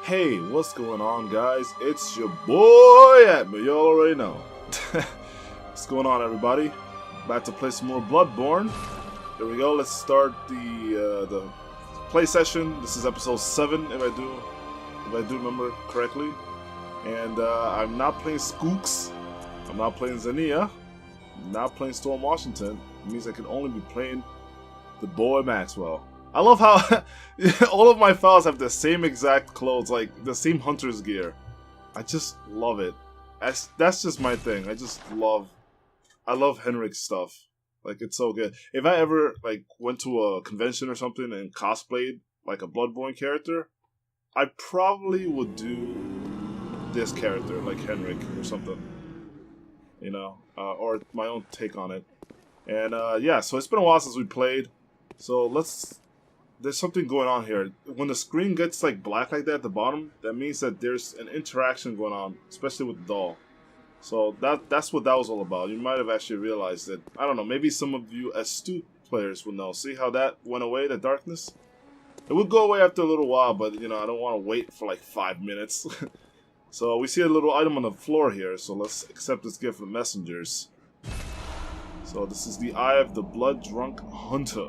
Hey, what's going on, guys? It's your boy Atma. You already know. What's going on, everybody? About to play some more Bloodborne. Here we go. Let's start the play session. This is episode 7, if I do remember correctly. And I'm not playing Skooks. I'm not playing Xenia. I'm not playing Storm Washington. It means I can only be playing the boy Maxwell. I love how all of my files have the same exact clothes, like the same hunter's gear. I just love it. That's just my thing. I love Henrik's stuff. Like, it's so good. If I ever like went to a convention or something and cosplayed like a Bloodborne character, I probably would do this character, like Henrik or something. You know, or my own take on it. And yeah, so it's been a while since we played. So there's something going on here. When the screen gets like black like that at the bottom, that means that there's an interaction going on, especially with the doll. So that's what that was all about. You might have actually realized it. I don't know, maybe some of you astute players will know. See how that went away, the darkness? It would go away after a little while, but you know, I don't want to wait for like 5 minutes. So we see a little item on the floor here, so let's accept this gift from messengers. So this is the Eye of the Blood Drunk Hunter.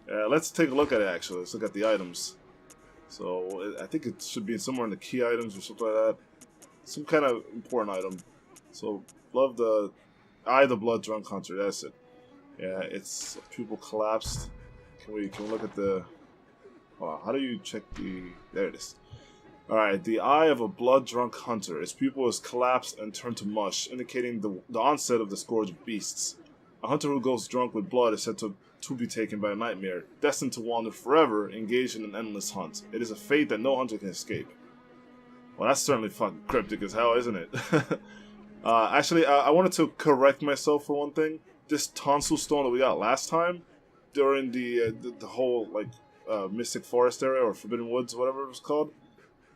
Let's take a look at it, actually. Let's look at the items. So, I think it should be somewhere in the key items or something like that. Some kind of important item. So, love the Eye of the Blood Drunk Hunter. That's it. Yeah, it's pupil collapsed. Can we look at the... Oh, how do you check the... There it is. Alright, the Eye of a Blood Drunk Hunter. Its pupil is collapsed and turned to mush, indicating the onset of the scourge of beasts. A hunter who goes drunk with blood is said to be taken by a nightmare, destined to wander forever, engaged in an endless hunt. It is a fate that no hunter can escape. Well, that's certainly fucking cryptic as hell, isn't it? Actually, I wanted to correct myself for one thing. This tonsil stone that we got last time, during the whole, like, Mystic Forest area, or Forbidden Woods, whatever it was called,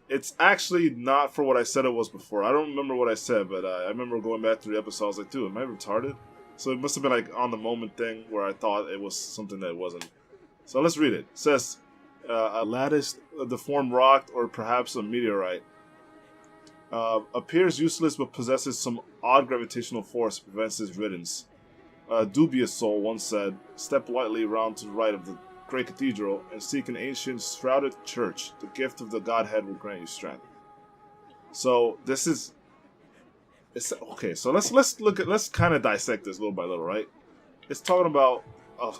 it's actually not for what I said it was before. I don't remember what I said, but I remember going back through the episode, I was like, dude, am I retarded? So it must have been like on the moment thing where I thought it was something that it wasn't. So let's read it. It says, a lattice, a deformed rock, or perhaps a meteorite. Appears useless but possesses some odd gravitational force that prevents its riddance. A dubious soul once said, step lightly round to the right of the great cathedral and seek an ancient shrouded church. The gift of the Godhead will grant you strength. So this is... okay, so let's kind of dissect this little by little, right? It's talking about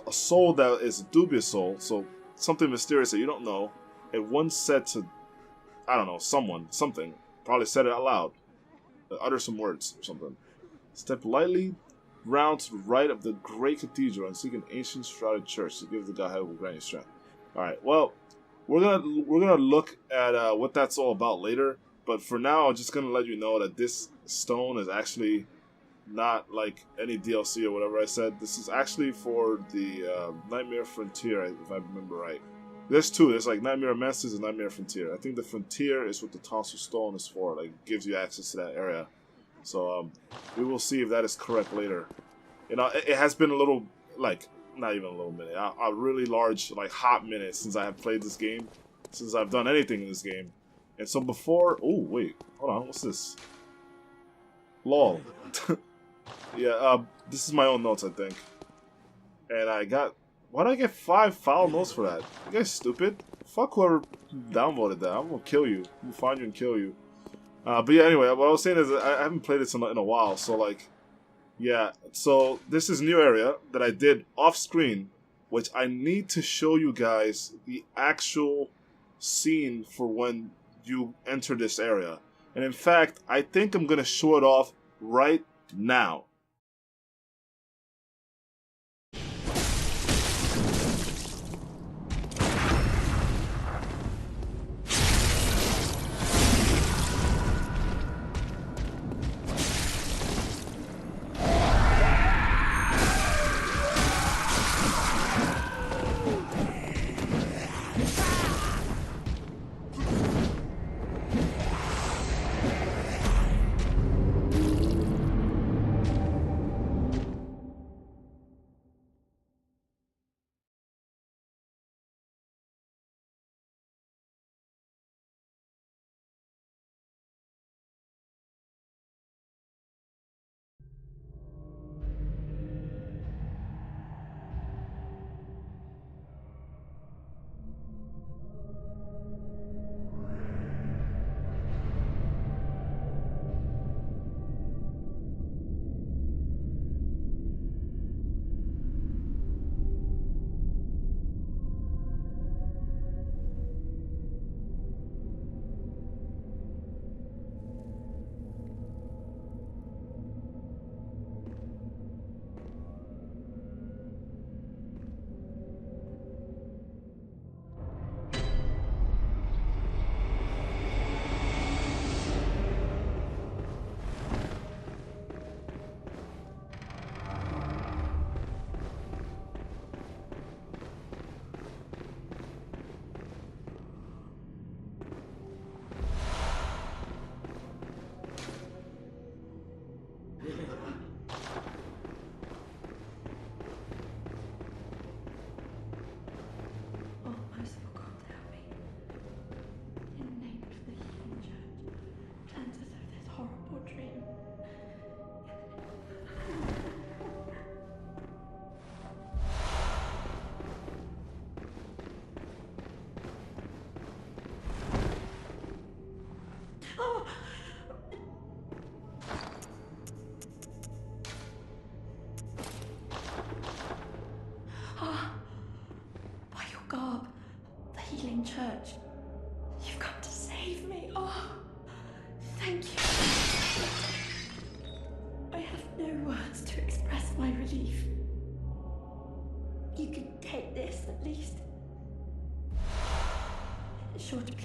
a soul that is a dubious soul, so something mysterious that you don't know. It once said to, I don't know, something, probably said it out loud, utter some words or something. Step lightly round to the right of the great cathedral and seek an ancient shrouded church. To give the Godhead will grant you strength. All right, well, we're gonna look at what that's all about later. But for now, I'm just going to let you know that this stone is actually not like any DLC or whatever I said. This is actually for the Nightmare Frontier, if I remember right. There's two. There's like Nightmare Masters and Nightmare Frontier. I think the Frontier is what the Tonsil Stone is for. Like, gives you access to that area. So we will see if that is correct later. You know, it has been a little, like, not even a little minute. A really large, like, hot minute since I have played this game. Since I've done anything in this game. And so before... Oh, wait. Hold on. What's this? LOL. Yeah, this is my own notes, I think. And I got... Why did I get 5 foul notes for that? You guys stupid? Fuck whoever downvoted that. I'm gonna kill you. I'm gonna find you and kill you. But yeah, anyway, what I was saying is I haven't played this in a while, so like... Yeah, so this is a new area that I did off-screen, which I need to show you guys the actual scene for when you enter this area. And in fact, I think I'm gonna show it off right now.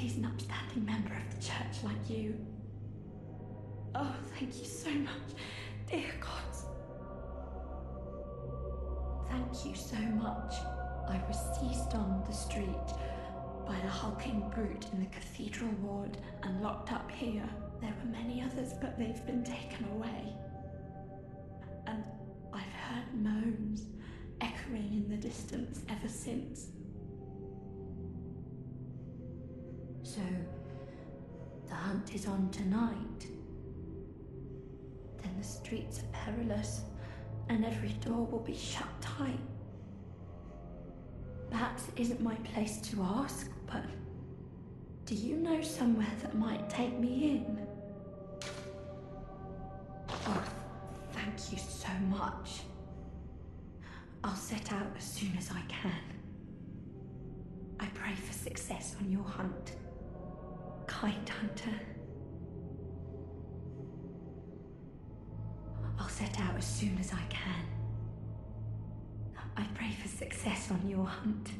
he's an upstanding member of the church like you. Oh, thank you so much, dear gods. Thank you so much. I was seized on the street by the hulking brute in the cathedral ward and locked up here. There were many others, but they've been taken away. And I've heard moans echoing in the distance ever since. So, the hunt is on tonight. Then the streets are perilous, and every door will be shut tight. Perhaps it isn't my place to ask, but do you know somewhere that might take me in? Oh, thank you so much. I'll set out as soon as I can. I pray for success on your hunt, kind hunter. I'll set out as soon as I can. I pray for success on your hunt,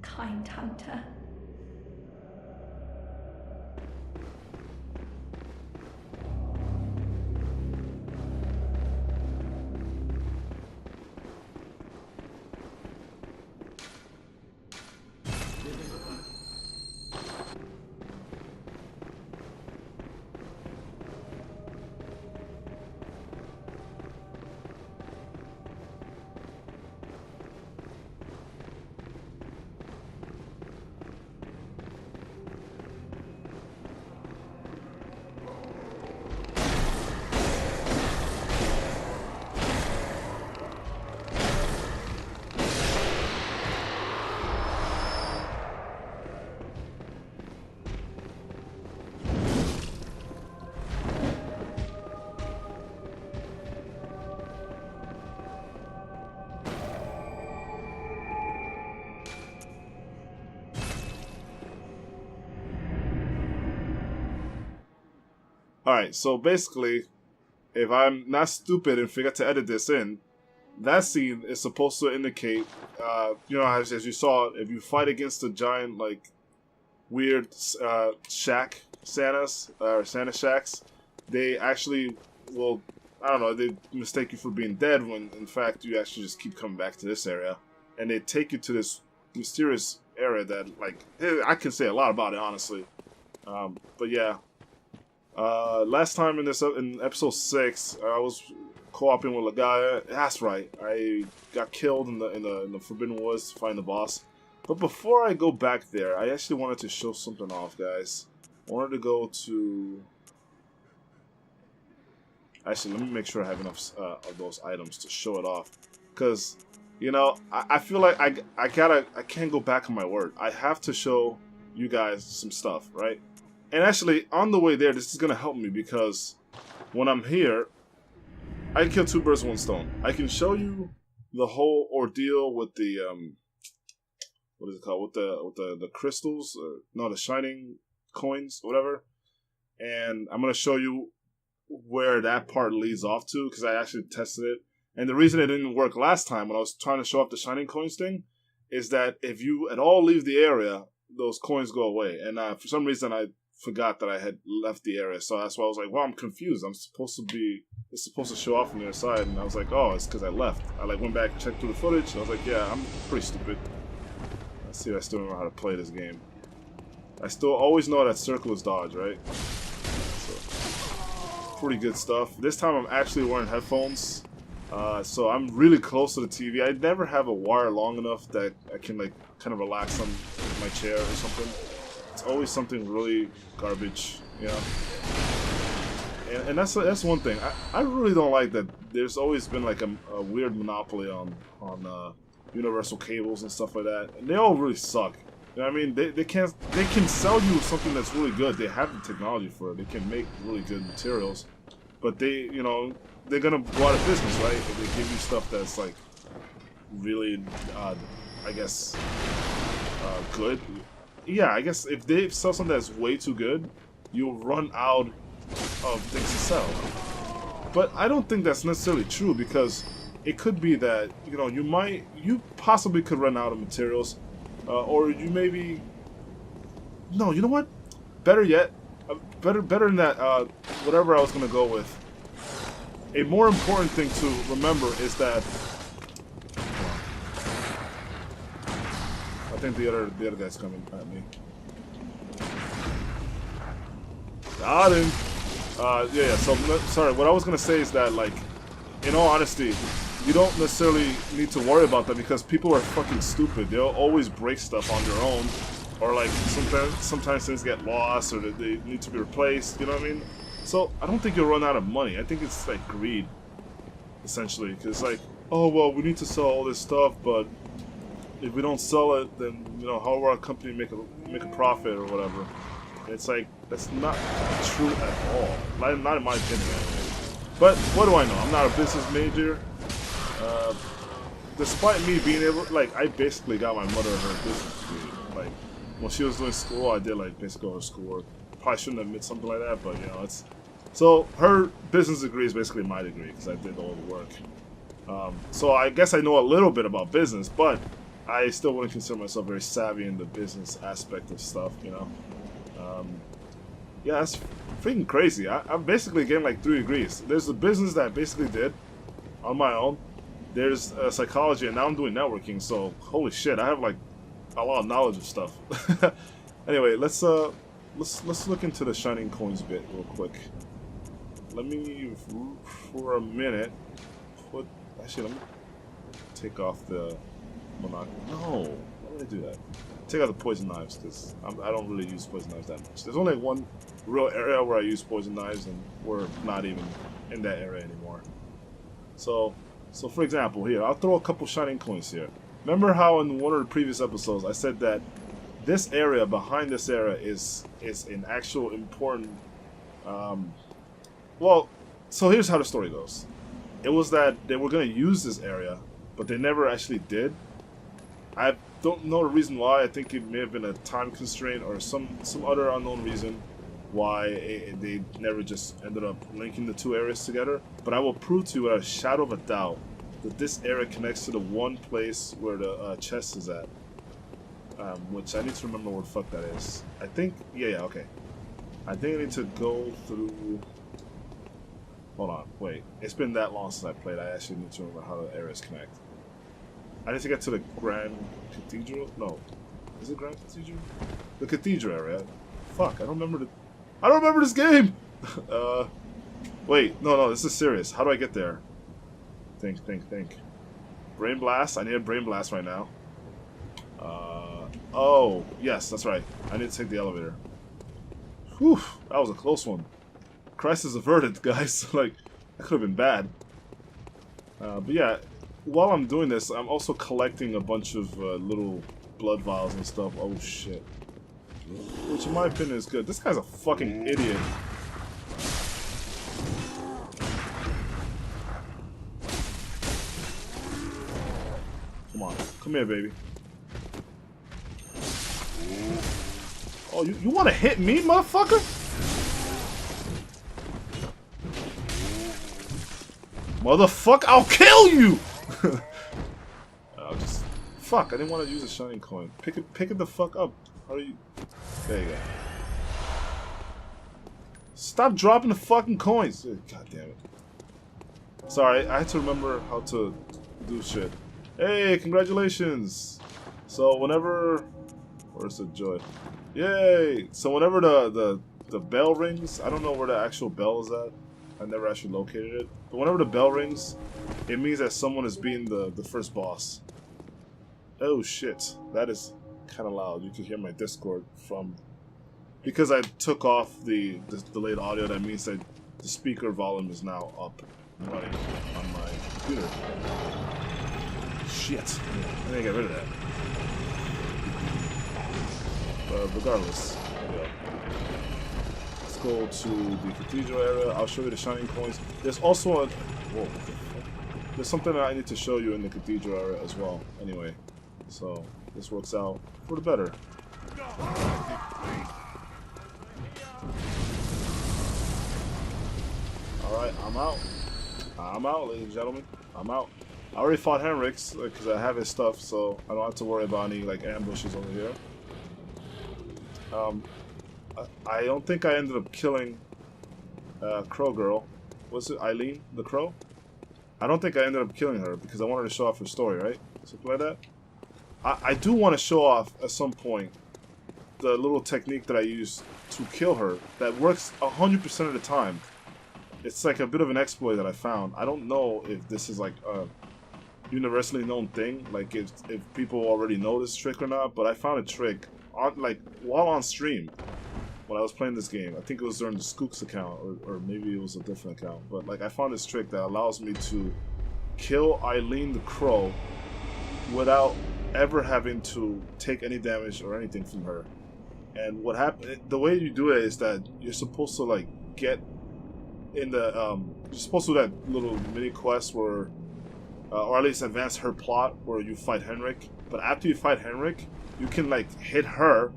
kind hunter. Alright, so basically, if I'm not stupid and forget to edit this in, that scene is supposed to indicate, you know, as you saw, if you fight against the giant, like, weird shack Santas, or Santa shacks, they actually will, I don't know, they mistake you for being dead when, in fact, you actually just keep coming back to this area. And they take you to this mysterious area that, like, I can say a lot about it, honestly. But yeah. Last time in episode 6, I was co-oping with a guy. That's right, I got killed in the Forbidden Woods to find the boss. But before I go back there, I actually wanted to show something off, guys. I wanted to go to... Actually, let me make sure I have enough of those items to show it off. Because, you know, I feel like I can't go back on my word. I have to show you guys some stuff, right? And actually, on the way there, this is going to help me because when I'm here, I can kill two birds with one stone. I can show you the whole ordeal with the, what is it called? With the crystals, no, the shining coins, whatever. And I'm going to show you where that part leads off to because I actually tested it. And the reason it didn't work last time when I was trying to show off the shining coins thing is that if you at all leave the area, those coins go away. And for some reason, I forgot that I had left the area, so that's why I was like, well, I'm confused. It's supposed to show off from the other side, and I was like, oh, it's because I left. I like went back and checked through the footage, and I was like, yeah, I'm pretty stupid. Let's see if I still remember how to play this game. I still always know that circle is dodge, right? So, pretty good stuff. This time I'm actually wearing headphones, so I'm really close to the TV. I never have a wire long enough that I can like kind of relax on my chair or something. It's always something really garbage, you know. And that's one thing. I really don't like that. There's always been like a weird monopoly on universal cables and stuff like that, and they all really suck. You know what I mean? They can sell you something that's really good. They have the technology for it. They can make really good materials, but they're gonna go out of business, right? If they give you stuff that's like really, I guess, good. Yeah, I guess if they sell something that's way too good, you'll run out of things to sell. But I don't think that's necessarily true because it could be that, you know, you possibly could run out of materials, or you maybe No, you know what? Better yet, better than that. Whatever I was gonna go with. A more important thing to remember is that I think the other guy's coming at me. Got him. Yeah. So sorry. What I was gonna say is that, like, in all honesty, you don't necessarily need to worry about that because people are fucking stupid. They'll always break stuff on their own, or like sometimes things get lost or they need to be replaced. You know what I mean? So I don't think you'll run out of money. I think it's like greed, essentially, because like, oh well, we need to sell all this stuff, but if we don't sell it, then how will our company make a profit or whatever? And it's like that's not true at all. Not in my opinion, anyway. But what do I know? I'm not a business major. Despite me being able, like, I basically got my mother her business degree. Like, when she was doing school, I did like basically her schoolwork. Probably shouldn't admit something like that, but it's. So her business degree is basically my degree because I did all the work. So I guess I know a little bit about business, but I still wouldn't consider myself very savvy in the business aspect of stuff. Yeah, that's freaking crazy. I'm basically getting like 3 degrees. There's the business that I basically did on my own. There's psychology, and now I'm doing networking. So holy shit, I have like a lot of knowledge of stuff. Anyway, let's look into the shining coins bit real quick. Let me, for a minute, actually, let me take off the monoc. No, why did I do that? Take out the poison knives because I don't really use poison knives that much. There's only one real area where I use poison knives, and we're not even in that area anymore. So for example, here I'll throw a couple shining coins here. Remember how in one of the previous episodes I said that this area behind this area is an actual important. Well, so here's how the story goes. It was that they were going to use this area, but they never actually did. I don't know the reason why. I think it may have been a time constraint or some other unknown reason why they never just ended up linking the 2 areas together. But I will prove to you without a shadow of a doubt that this area connects to the one place where the chest is at. Which I need to remember what the fuck that is. I think, yeah, okay. I think I need to go through... Hold on, wait. It's been that long since I played, I actually need to remember how the areas connect. I need to get to the Grand Cathedral? No. Is it Grand Cathedral? The Cathedral area. Fuck, I don't remember this game! Wait, no, this is serious. How do I get there? Think. Brain Blast? I need a Brain Blast right now. Oh, yes, that's right. I need to take the elevator. Whew, that was a close one. Crisis averted, guys. Like, that could have been bad. But yeah, while I'm doing this, I'm also collecting a bunch of little blood vials and stuff. Oh shit. Which in my opinion is good. This guy's a fucking idiot. Come on. Come here, baby. Oh, you want to hit me, motherfucker? Motherfucker, I'll kill you! I'll just... Fuck, I didn't want to use a shining coin. Pick it the fuck up. How do you... There you go. Stop dropping the fucking coins! God damn it. Sorry, I had to remember how to do shit. Hey, congratulations! So whenever... Where's the joy? Yay! So whenever the bell rings, I don't know where the actual bell is at. I never actually located it. But whenever the bell rings, it means that someone is being the first boss. Oh shit. That is kind of loud. You can hear my Discord from... Because I took off the delayed audio, that means that the speaker volume is now up and running on my computer. Shit. I need to get rid of that. But regardless, there we go. Let's go to the cathedral area. I'll show you the shining coins. There's also a... Whoa, what the fuck? There's something that I need to show you in the cathedral area as well. Anyway, so this works out for the better. Alright, I'm out. I'm out, ladies and gentlemen. I'm out. I already fought Henrik's because I have his stuff, so I don't have to worry about any like ambushes over here. I don't think I ended up killing Crow Girl. Was it Eileen, the Crow? I don't think I ended up killing her because I wanted to show off her story, right? Something like that. I do want to show off at some point the little technique that I use to kill her that works 100% of the time. It's like a bit of an exploit that I found. I don't know if this is like a universally known thing, like if people already know this trick or not, but I found a trick on while on stream when I was playing this game. I think it was during the Skooks account, or maybe it was a different account, but like I found this trick that allows me to kill Eileen the Crow without ever having to take any damage or anything from her. And what happened, the way you do it is that you're supposed to like get in the you're supposed to do that little mini quest where or at least advance her plot where you fight Henrik. But after you fight Henrik, you can like hit her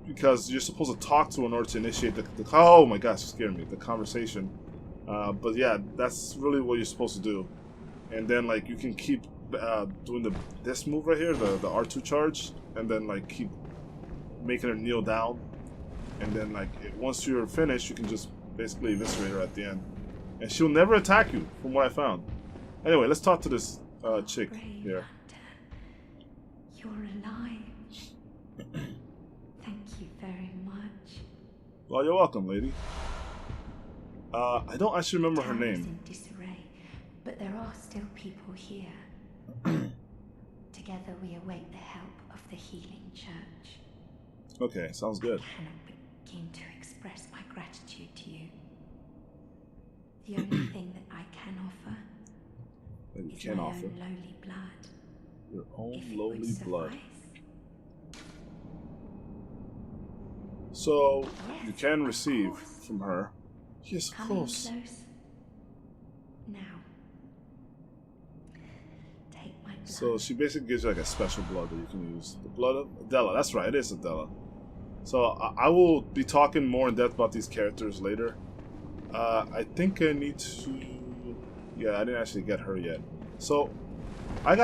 because you're supposed to talk to her in order to initiate the oh my gosh, you scared me, the conversation. But yeah, that's really what you're supposed to do. And then like you can keep doing this move right here, the R2 charge, and then like keep making her kneel down, and then like once you're finished, you can just basically eviscerate her at the end, and she'll never attack you, from what I found. Anyway, let's talk to this chick here. You're alive. Thank you very much. Well, you're welcome, lady. I don't actually remember her Town is name. in disarray, but there are still people here. Together we await the help of the healing church. Okay, sounds good. I cannot begin to express my gratitude to you. The only thing that I can offer is my own lowly blood. Your own If it lowly would blood. suffice. So Yes, you can of receive course. from her. Yes, of Come course. in close. Now. Take my blood. So she basically gives you like a special blood that you can use. The blood of Adela. That's right, it is Adela. So I will be talking more in depth about these characters later. I think I need to... Yeah, I didn't actually get her yet. So I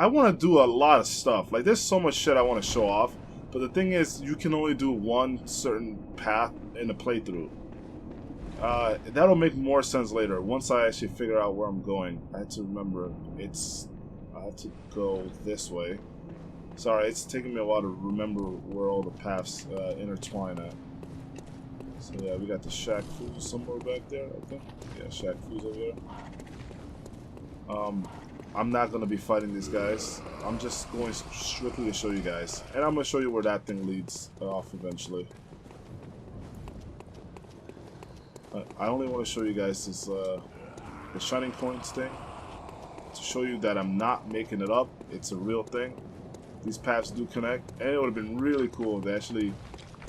want to do a lot of stuff. Like there's so much shit I want to show off. But the thing is, you can only do one certain path in a playthrough. That'll make more sense later. Once I actually figure out where I'm going. I have to remember I have to go this way. Sorry, it's taking me a while to remember where all the paths intertwine at. So yeah, we got the Shack Foods somewhere back there, I think. Yeah, Shack Foods over there. I'm not going to be fighting these guys. I'm just going strictly to show you guys. And I'm going to show you where that thing leads off eventually. I only want to show you guys this, the Shining Coins thing. To show you that I'm not making it up. It's a real thing. These paths do connect. And it would have been really cool if they actually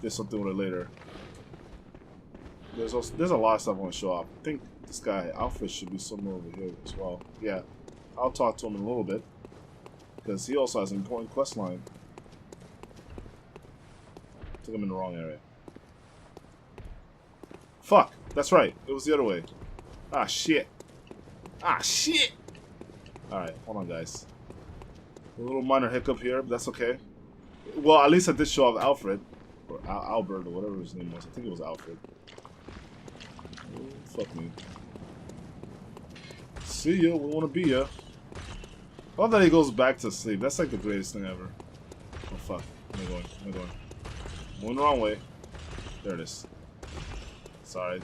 did something with it later. There's a lot of stuff I want to show off. I think this guy, Alfred, should be somewhere over here as well. Yeah. I'll talk to him in a little bit. Because he also has an important quest line. Took him in the wrong area. Fuck! That's right. It was the other way. Ah, shit. Ah, shit! Alright, hold on, guys. A little minor hiccup here, but that's okay. Well, at least I did show off Alfred. Or Albert, or whatever his name was. I think it was Alfred. Oh, fuck me. See ya, we wanna be ya. I love that he goes back to sleep. That's like the greatest thing ever. Oh fuck. Where am I going? Where am I going? I'm going the wrong way. There it is. Sorry.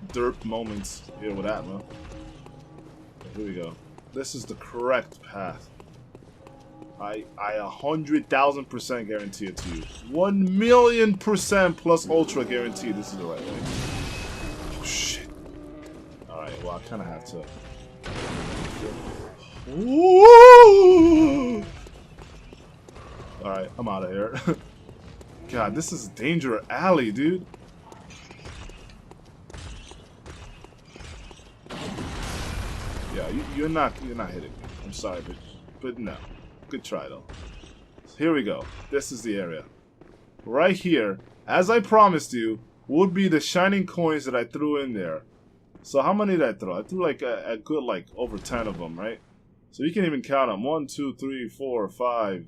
Derp moments here with Atma. Here we go. This is the correct path. I 100,000% guarantee it to you. 1,000,000% plus ultra guarantee this is the right way. Oh shit. Alright, well I kinda have to. Alright, I'm out of here. God, this is Danger Alley, dude. Yeah, you're not hitting me. I'm sorry, but no. Good try though. So here we go. This is the area. Right here, as I promised you, would be the shining coins that I threw in there. So how many did I throw? I threw like a good like over 10 of them, right? So you can even count them. 1, 2, 3, 4, 5.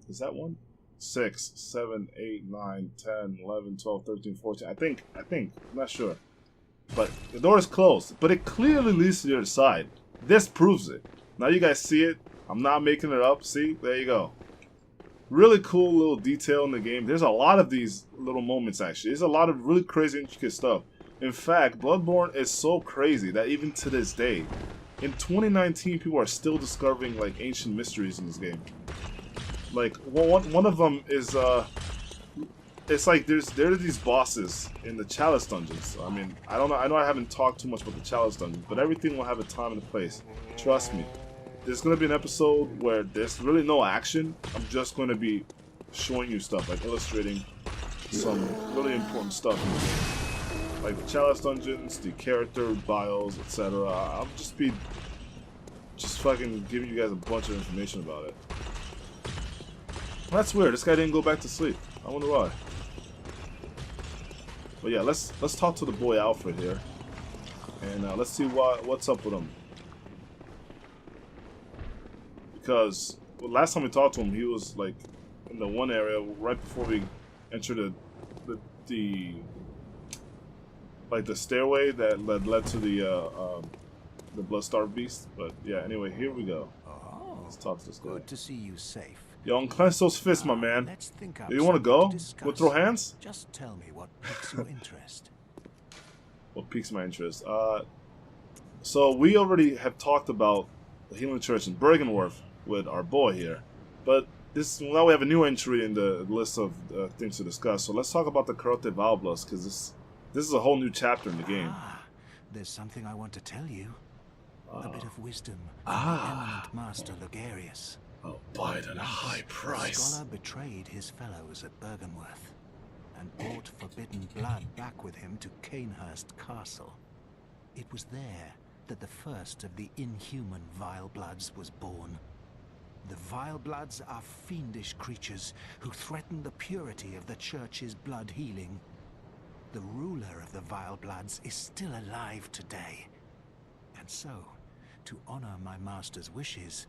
Is that one? 6, 7, 8, 9, 10, 11, 12, 13, 14. I think. I'm not sure. But the door is closed. But it clearly leads to the other side. This proves it. Now you guys see it. I'm not making it up. See? There you go. Really cool little detail in the game. There's a lot of these little moments, actually. There's a lot of really crazy, intricate stuff. In fact, Bloodborne is so crazy that even to this day, in 2019, people are still discovering, like, ancient mysteries in this game. Like, one of them is, it's like there are these bosses in the Chalice dungeons. I mean, I don't know. I know I haven't talked too much about the Chalice dungeons, but everything will have a time and a place. Trust me. There's gonna be an episode where there's really no action. I'm just gonna be showing you stuff, like illustrating some really important stuff in the game, like the Chalice dungeons, the character bios, etc. I'll just fucking giving you guys a bunch of information about it. That's weird. This guy didn't go back to sleep. I wonder why. But yeah, let's talk to the boy Alfred here, and let's see what's up with him. Because last time we talked to him, he was like in the one area right before we entered the stairway that led to the blood-starved beast. But yeah, anyway, here we go. Oh, let's talk to this guy. Good to see you safe. Yo, unclench those fists, my man. Let's think up You want to go? discuss. We'll throw hands? Just tell me what piques your interest. What piques my interest? So we already have talked about the Healing Church in Bergenworth with our boy here, but now we have a new entry in the list of things to discuss. So let's talk about the Corrupted Valblus, because this is a whole new chapter in the game. There's something I want to tell you. A bit of wisdom from the eminent master Logarius. Oh, buy it at a high price. The scholar betrayed his fellows at Bergenworth and brought forbidden blood back with him to Canehurst Castle. It was there that the first of the inhuman Vilebloods was born. The Vilebloods are fiendish creatures who threaten the purity of the Church's blood healing. The ruler of the Vilebloods is still alive today. And so, to honor my master's wishes,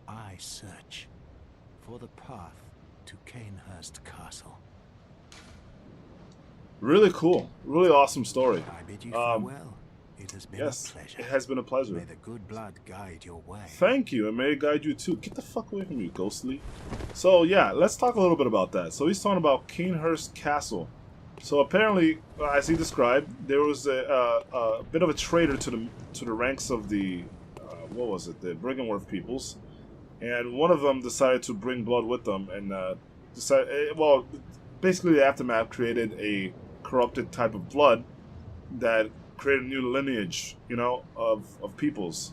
I search for the path to Canehurst Castle. Really cool. Really awesome story. I bid you farewell. It has been a pleasure. It has been a pleasure. May the good blood guide your way. Thank you, and may it guide you too. Get the fuck away from me, Ghostly. So yeah, let's talk a little bit about that. So he's talking about Canehurst Castle. So apparently, as he described, there was a bit of a traitor to the ranks of the what was it, the Bergenworth peoples, and one of them decided to bring blood with them, and basically the Aftermath created a corrupted type of blood that created a new lineage, you know, of peoples.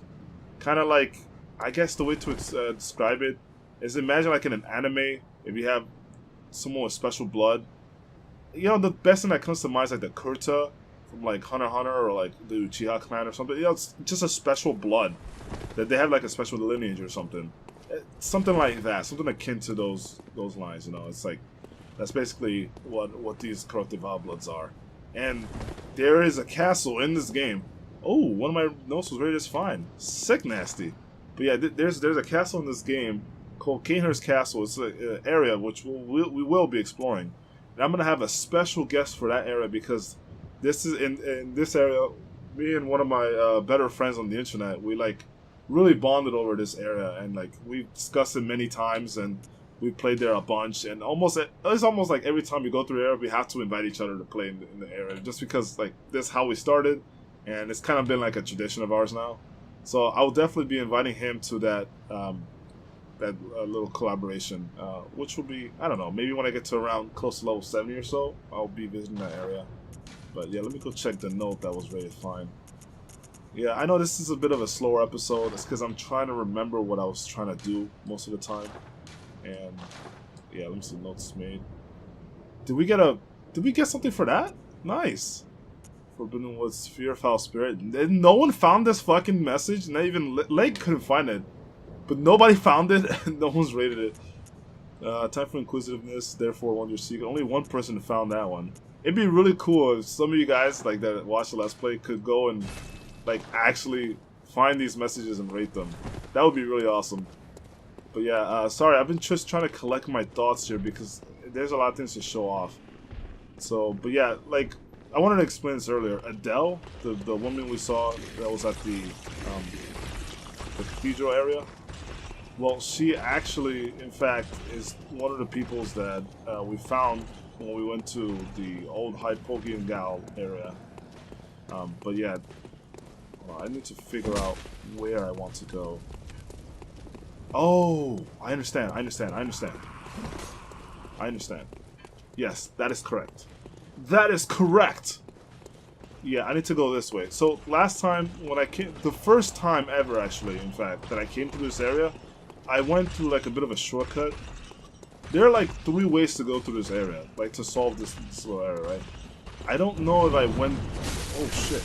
Kind of like, I guess the way to describe it is, imagine like in an anime, if you have someone with special blood. You know, the best thing that comes to mind is like the Kurta from like Hunter x Hunter, or like the Uchiha clan or something. You know, it's just a special blood that they have, like a special lineage or something. Something like that, something akin to those lines, you know. It's like, that's basically what these corrupted Valbloods are. And there is a castle in this game. Oh, one of my notes was rated as fine. Sick nasty. But yeah, there's a castle in this game called Canehurst Castle. It's an area which we will be exploring. And I'm going to have a special guest for that area, because this is in this area, me and one of my better friends on the internet, we like really bonded over this area, and like we've discussed it many times, and we played there a bunch, and it's almost like every time we go through the area, we have to invite each other to play in the area, just because like this is how we started, and it's kind of been like a tradition of ours now. So I'll definitely be inviting him to that little collaboration, which will be, I don't know, maybe when I get to around close to level 70 or so, I'll be visiting that area. But yeah, let me go check the note that was rated fine. Yeah, I know this is a bit of a slower episode. It's because I'm trying to remember what I was trying to do most of the time. And yeah, let me see, notes made. Did we get something for that? Nice. Forbidden Woods, Sphere of Foul Spirit. No one found this fucking message. Not even Lake couldn't find it. But nobody found it, and no one's rated it. Time for Inquisitiveness, therefore Wonder Seeker. Only one person found that one. It'd be really cool if some of you guys like that watch the Let's Play could go and like actually find these messages and rate them. That would be really awesome. But yeah, sorry, I've been just trying to collect my thoughts here because there's a lot of things to show off. So, but yeah, like, I wanted to explain this earlier. Adele, the woman we saw that was at the cathedral area, well, she actually, in fact, is one of the peoples that we found when we went to the old Hypogean Gal area. But yeah, I need to figure out where I want to go. Oh, I understand. Yes, that is correct. That is correct! Yeah, I need to go this way. So, last time, when I came... The first time ever, actually, in fact, that I came through this area, I went through, like, a bit of a shortcut. There are, like, 3 ways to go through this area, like, to solve this little area, right? I don't know if I went... Oh, shit.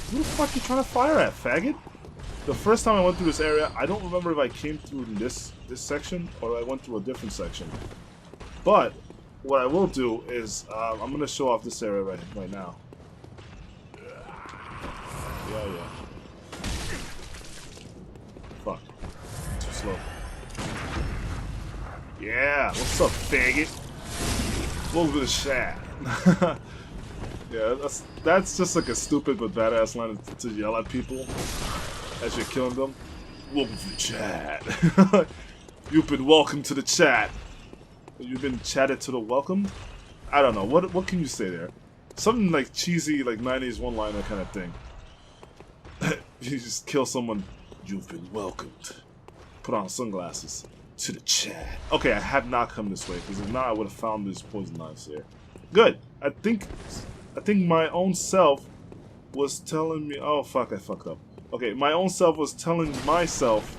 Who the fuck you trying to fire at, faggot? The first time I went through this area, I don't remember if I came through this section or I went through a different section. But what I will do is I'm gonna show off this area right now. Yeah. Fuck. Too slow. Yeah. What's up, faggot? Welcome to the chat. Yeah, that's just like a stupid but badass line to yell at people as you're killing them. Welcome to the chat. You've been welcomed to the chat. You've been chatted to the welcome? I don't know. What can you say there? Something like cheesy, like 90s one-liner kind of thing. You just kill someone. You've been welcomed. Put on sunglasses. To the chat. Okay, I have not come this way, because if not, I would have found these poison knives here. Good. I think my own self was telling me... Oh, fuck, I fucked up. Okay, my own self was telling myself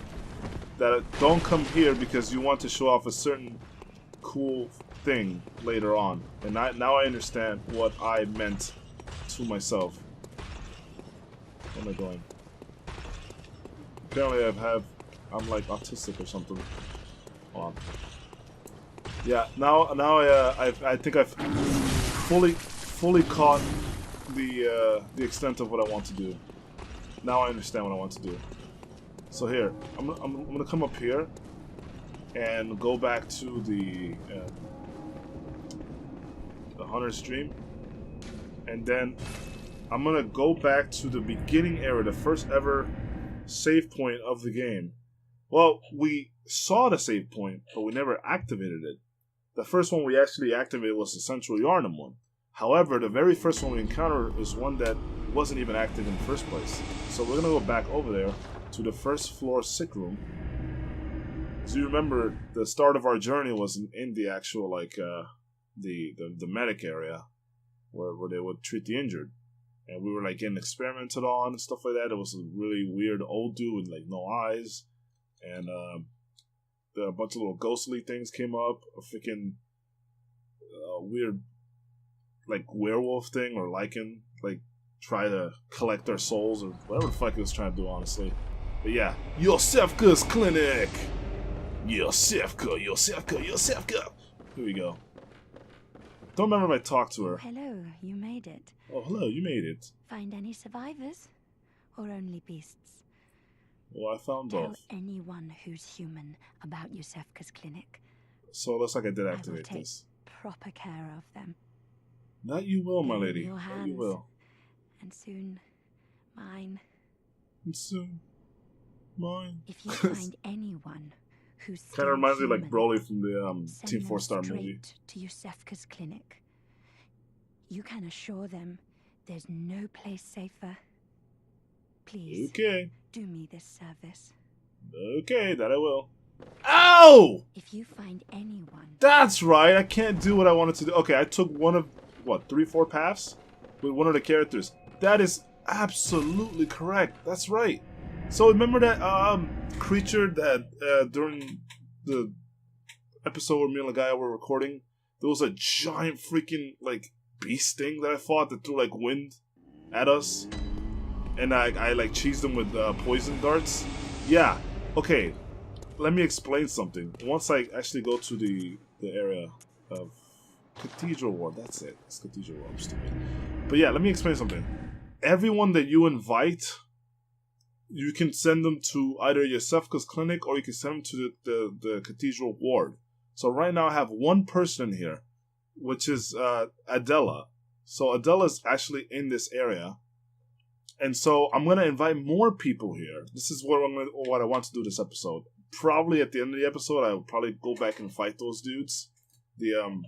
that don't come here because you want to show off a certain cool thing later on. And now I understand what I meant to myself. Where am I going? Apparently I'm like autistic or something. Hold on. Yeah, now I think I've fully caught the extent of what I want to do. Now I understand what I want to do. So here, I'm gonna come up here and go back to the Hunter's Dream, and then I'm gonna go back to the beginning area, the first ever save point of the game. Well, we saw the save point, but we never activated it. The first one we actually activated was the Central Yarnum one. However, the very first one we encountered is one that wasn't even active in the first place. So we're gonna go back over there to the first floor sick room. As you remember, the start of our journey was in the actual like the medic area where they would treat the injured. And we were like getting experimented on and stuff like that. It was a really weird old dude with like no eyes. And a bunch of little ghostly things came up. A freaking weird like werewolf thing or lichen, like try to collect our souls or whatever the fuck it was trying to do, honestly. But yeah, Yosefka's clinic. Yosefka. Here we go. Don't remember if I talked to her. Hello, you made it. Oh, hello, you made it. Find any survivors? Or only beasts? Well, I found Tell both. anyone who's human about Yosefka's clinic. So it looks like I did I will activate take this. proper care of them. That you will, my They're in lady. your That you hands. will. And soon, mine. And soon, mine. If you find anyone who's Kind of reminds me human, like Broly from the send Team them 4-Star straight movie. to Yosefka's clinic. You can assure them there's no place safer. Please, Okay. do me this service. Okay, that I will. Ow! If you find anyone, That's right, I can't do what I wanted to do. Okay, I took one of, what, 3-4 paths? With one of the characters. That is absolutely correct. That's right. So remember that creature that during the episode where me and Lagaya were recording, there was a giant freaking, like, beast thing that I fought that threw, like, wind at us? And I like, cheesed them with poison darts? Yeah. Okay. Let me explain something. Once I actually go to the area of Cathedral Ward, that's it. It's Cathedral Ward. I'm stupid. But yeah, let me explain something. Everyone that you invite, you can send them to either Yosefka's clinic or you can send them to the cathedral ward. So right now I have one person here, which is Adela. So Adela's actually in this area. And so I'm going to invite more people here. This is what I want to do this episode. Probably at the end of the episode, I will probably go back and fight those dudes. The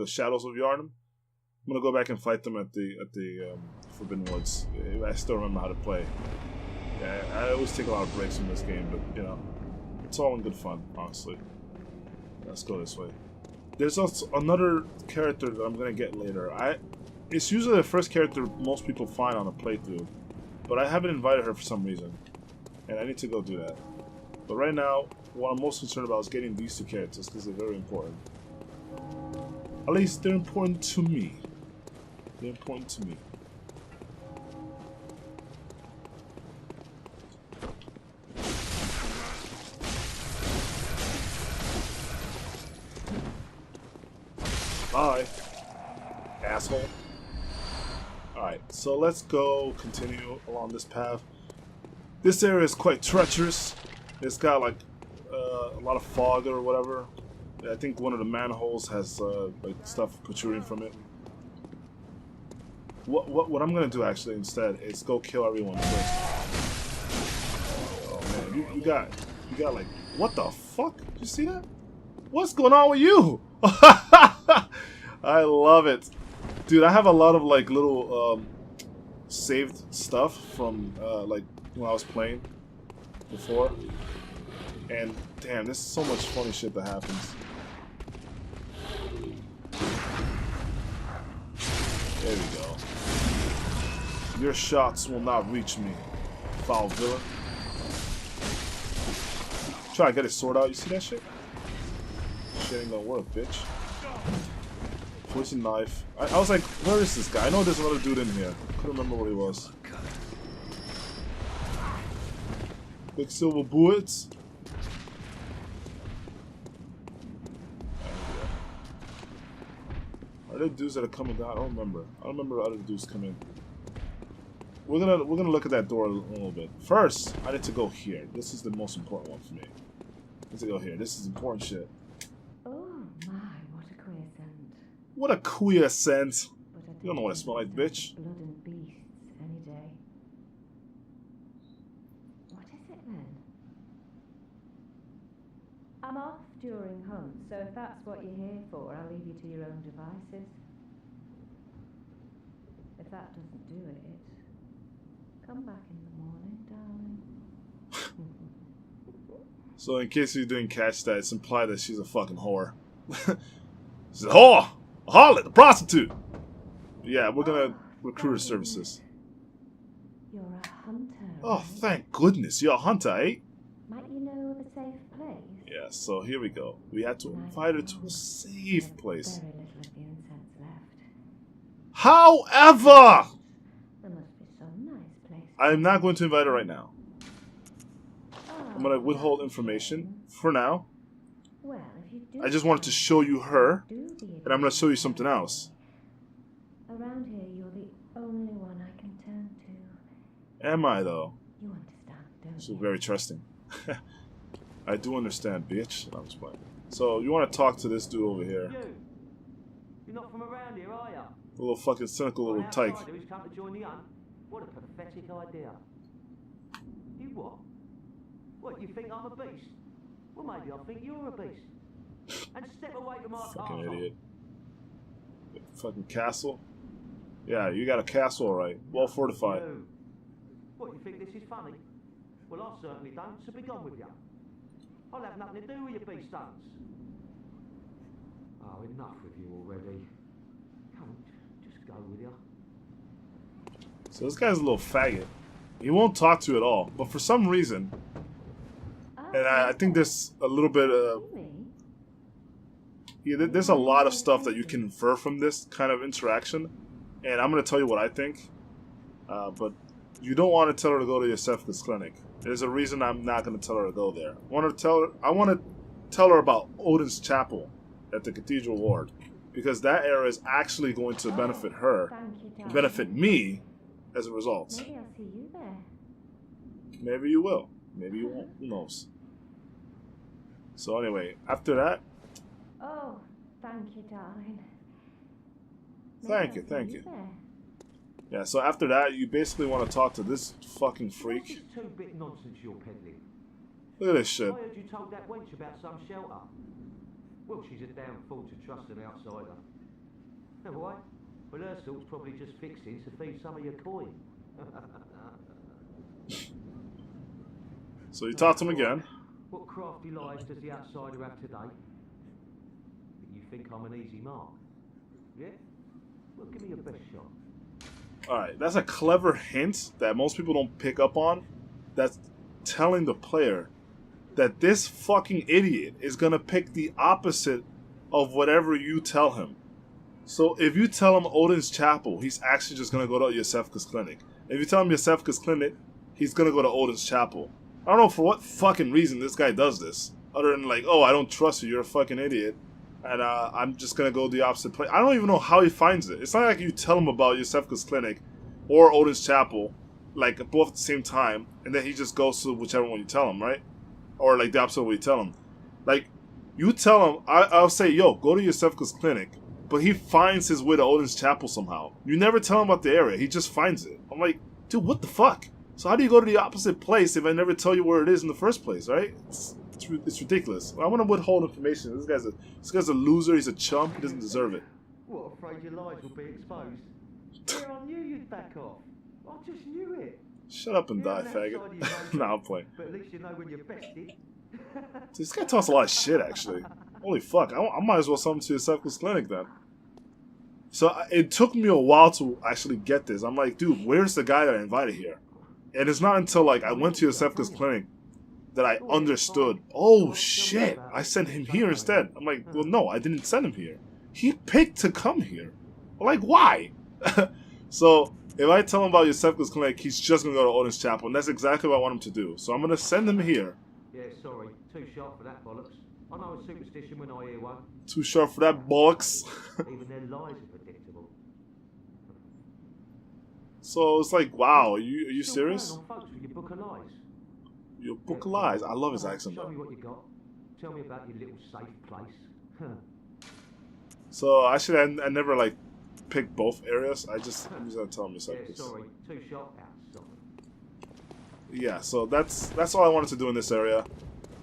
Shadows of Yharnam. I'm going to go back and fight them at the Forbidden Woods. I still remember how to play. Yeah, I always take a lot of breaks from this game, but, you know, it's all in good fun, honestly. Let's go this way. There's also another character that I'm going to get later. It's usually the first character most people find on a playthrough, but I haven't invited her for some reason, and I need to go do that. But right now, what I'm most concerned about is getting these two characters, because they're very important. At least, they're important to me. They're important to me. Bye, asshole. Alright, so let's go continue along this path. This area is quite treacherous. It's got like a lot of fog or whatever. I think one of the manholes has like stuff protruding from it. What I'm gonna do actually instead is go kill everyone first. Oh man, you got like, what the fuck? Did you see that? What's going on with you? I love it, dude. I have a lot of like little saved stuff from like when I was playing before, and damn, there's so much funny shit that happens. There we go. Your shots will not reach me, foul villain. Try to get his sword out. You see that shit? Shit ain't gonna work, bitch. Poison knife. I was like, where is this guy? I know there's another dude in here. Couldn't remember what he was. Big silver bullets. Are there dudes that are coming down? I don't remember. I don't remember other dudes coming. We're gonna look at that door a little bit. First, I need to go here. This is the most important one for me. I need to go here. This is important shit. Oh my, what a queer scent. What a queer scent. You don't know what I smell like, bitch. Blood and beasts any day. What is it then? I'm off during hunts, so if that's what you're here for, I'll leave you to your own devices. If that doesn't do it, come back in the morning, darling. So in case you didn't catch that, it's implied that she's a fucking whore. She's a whore! A harlot! A prostitute! Yeah, we're gonna recruit her services. You're a hunter. Oh, thank goodness, you're a hunter, eh? Might you know of a safe place? Yeah, so here we go. We had to invite her to a safe place. Very little of the incense left. However, There must be some nice place. I'm not going to invite her right now. Oh, I'm gonna withhold information for now. well, if you do I just wanted to show you her, do the and I'm gonna show you something else. Around here, you're the only one I can turn to. Am I, though? You understand, don't She's you? very trusting. I do understand, bitch. I'm just playing. So, you want to talk to this dude over here. You're not from around here, are you? A little fucking cynical little tyke. Who's come to join the hunt? What a pathetic idea. You what? What, you think I'm a beast? Well, maybe I think you're a beast. And step away from my Fucking castle. idiot. Fucking castle? Yeah, you got a castle, alright. Well fortified. No. What, you think this is funny? Well, I certainly don't, so be gone with you. I'll have nothing to do with your beast sons. Oh, enough with you already. Come on, just go with you. So this guy's a little faggot. He won't talk to you at all. But for some reason, and I think there's a little bit of... Yeah, there's a lot of stuff that you can infer from this kind of interaction. And I'm going to tell you what I think. But you don't want to tell her to go to Yosefka's clinic. There's a reason I'm not going to tell her to go there. I want to tell her about Odin's Chapel at the Cathedral Ward. Because that area is actually going to benefit her, benefit me, as a result. Maybe I'll see you there. Maybe you will. Maybe you won't. Who knows? So anyway, after that... Oh, thank you, darling. Thank you. Yeah, so after that, you basically want to talk to this fucking freak. What's this two-bit nonsense you're peddling? Look at this shit. I heard you told that wench about some shelter. Well, she's a damn fool to trust an outsider. And why? Well, her sort's probably just fixing to feed some of your coin. So you talk to him again. What crafty lies does the outsider have today? You think I'm an easy mark? Yeah? Well, give me your best shot. Alright, that's a clever hint that most people don't pick up on. That's telling the player that this fucking idiot is gonna pick the opposite of whatever you tell him. So if you tell him Odin's Chapel, he's actually just gonna go to Yosefka's clinic. If you tell him Yosefka's clinic, he's gonna go to Odin's Chapel. I don't know for what fucking reason this guy does this. Other than like, oh, I don't trust you, you're a fucking idiot. And I'm just gonna go the opposite place. I don't even know how he finds it. It's not like you tell him about Yosefka's clinic or Odin's Chapel, like both at the same time, and then he just goes to whichever one you tell him, right? Or like the opposite of what you tell him. Like, you tell him, I'll say, yo, go to Yosefka's clinic, but he finds his way to Odin's Chapel somehow. You never tell him about the area, he just finds it. I'm like, dude, what the fuck? So how do you go to the opposite place if I never tell you where it is in the first place, right? It's ridiculous. I want to withhold information. This guy's a loser. He's a chump. He doesn't deserve it. What, afraid your lies will be exposed? Yeah, I knew you'd back off. I just knew it. Shut up and die, faggot. Nah, I'm playing. But at least you know when you're bested. This guy talks a lot of shit, actually. Holy fuck. I might as well send him to Yosefka's clinic then. So it took me a while to actually get this. I'm like, dude, where's the guy that I invited here? And it's not until like I went to Yosefka's clinic that I understood. Oh shit, I sent him here instead. I'm like, well, no, I didn't send him here. He picked to come here. I'm like, why? So if I tell him about Yosefka's clinic, he's just gonna go to Odin's Chapel, and that's exactly what I want him to do. So I'm gonna send him here. Yeah, sorry, too sharp for that bollocks. I know a superstition when I hear one. Too sharp for that bollocks. Even their lies are predictable. So it's like, wow, are you serious? On folks with your book of lies. Your book of lies. I love his accent Show though. me what you got. Tell me about your little safe place. So actually, I never like picked both areas. I'm just gonna tell him yourself. Yeah, sorry, too sharp. Sorry. Yeah, so that's all I wanted to do in this area.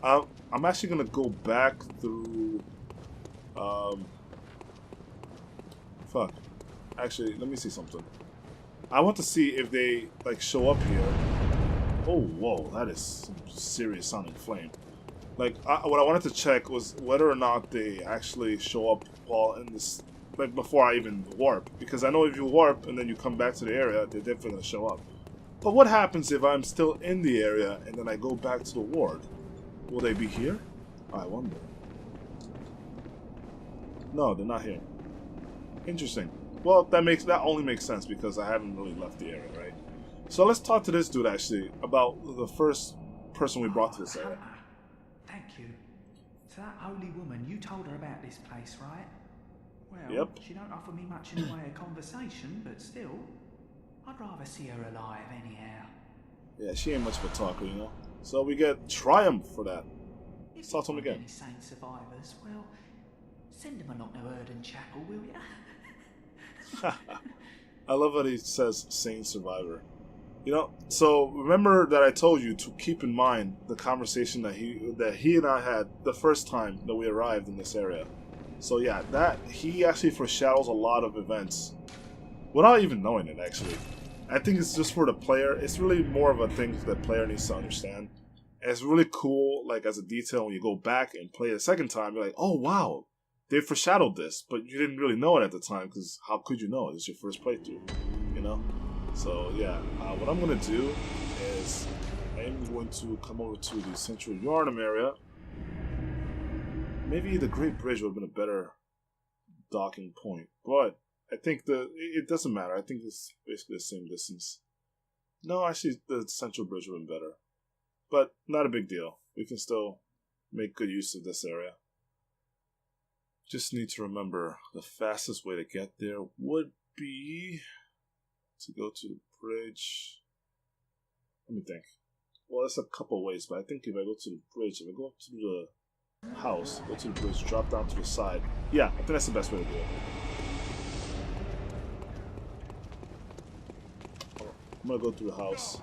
I'm actually gonna go back through. Fuck. Actually, let me see something. I want to see if they like show up here. Oh, whoa, that is some serious sounding flame. Like, what I wanted to check was whether or not they actually show up while in this, like before I even warp. Because I know if you warp and then you come back to the area, they're definitely gonna show up. But what happens if I'm still in the area and then I go back to the ward? Will they be here? I wonder. No, they're not here. Interesting. Well, that only makes sense because I haven't really left the area, right? So let's talk to this dude actually about the first person we brought to this area. Thank you. To that holy woman, you told her about this place, right? Well, yep. She don't offer me much in the way of conversation, but still, I'd rather see her alive anyhow. Yeah, she ain't much of a talker, you know. So we get Triumph for that. Let's talk to him again. Any saint survivors, well, send them along to Erden Chapel, will you? I love that he says Saint Survivor. You know, so remember that I told you to keep in mind the conversation that he and I had the first time that we arrived in this area. So yeah, that he actually foreshadows a lot of events without even knowing it actually. I think it's just for the player. It's really more of a thing that the player needs to understand. And it's really cool, like as a detail when you go back and play it a second time, you're like, oh wow, they foreshadowed this, but you didn't really know it at the time because how could you know? It's your first playthrough, you know? So yeah, what I'm going to do is I'm going to come over to the Central Yharnam area. Maybe the Great Bridge would have been a better docking point, but I think it doesn't matter. I think it's basically the same distance. No, actually the Central Bridge would have been better, but not a big deal. We can still make good use of this area. Just need to remember the fastest way to get there would be to go to the bridge. Let me think. Well, there's a couple ways, but I think if I go to the bridge, if I go up to the house, go to the bridge, drop down to the side. Yeah, I think that's the best way to do it. I'm gonna go through the house.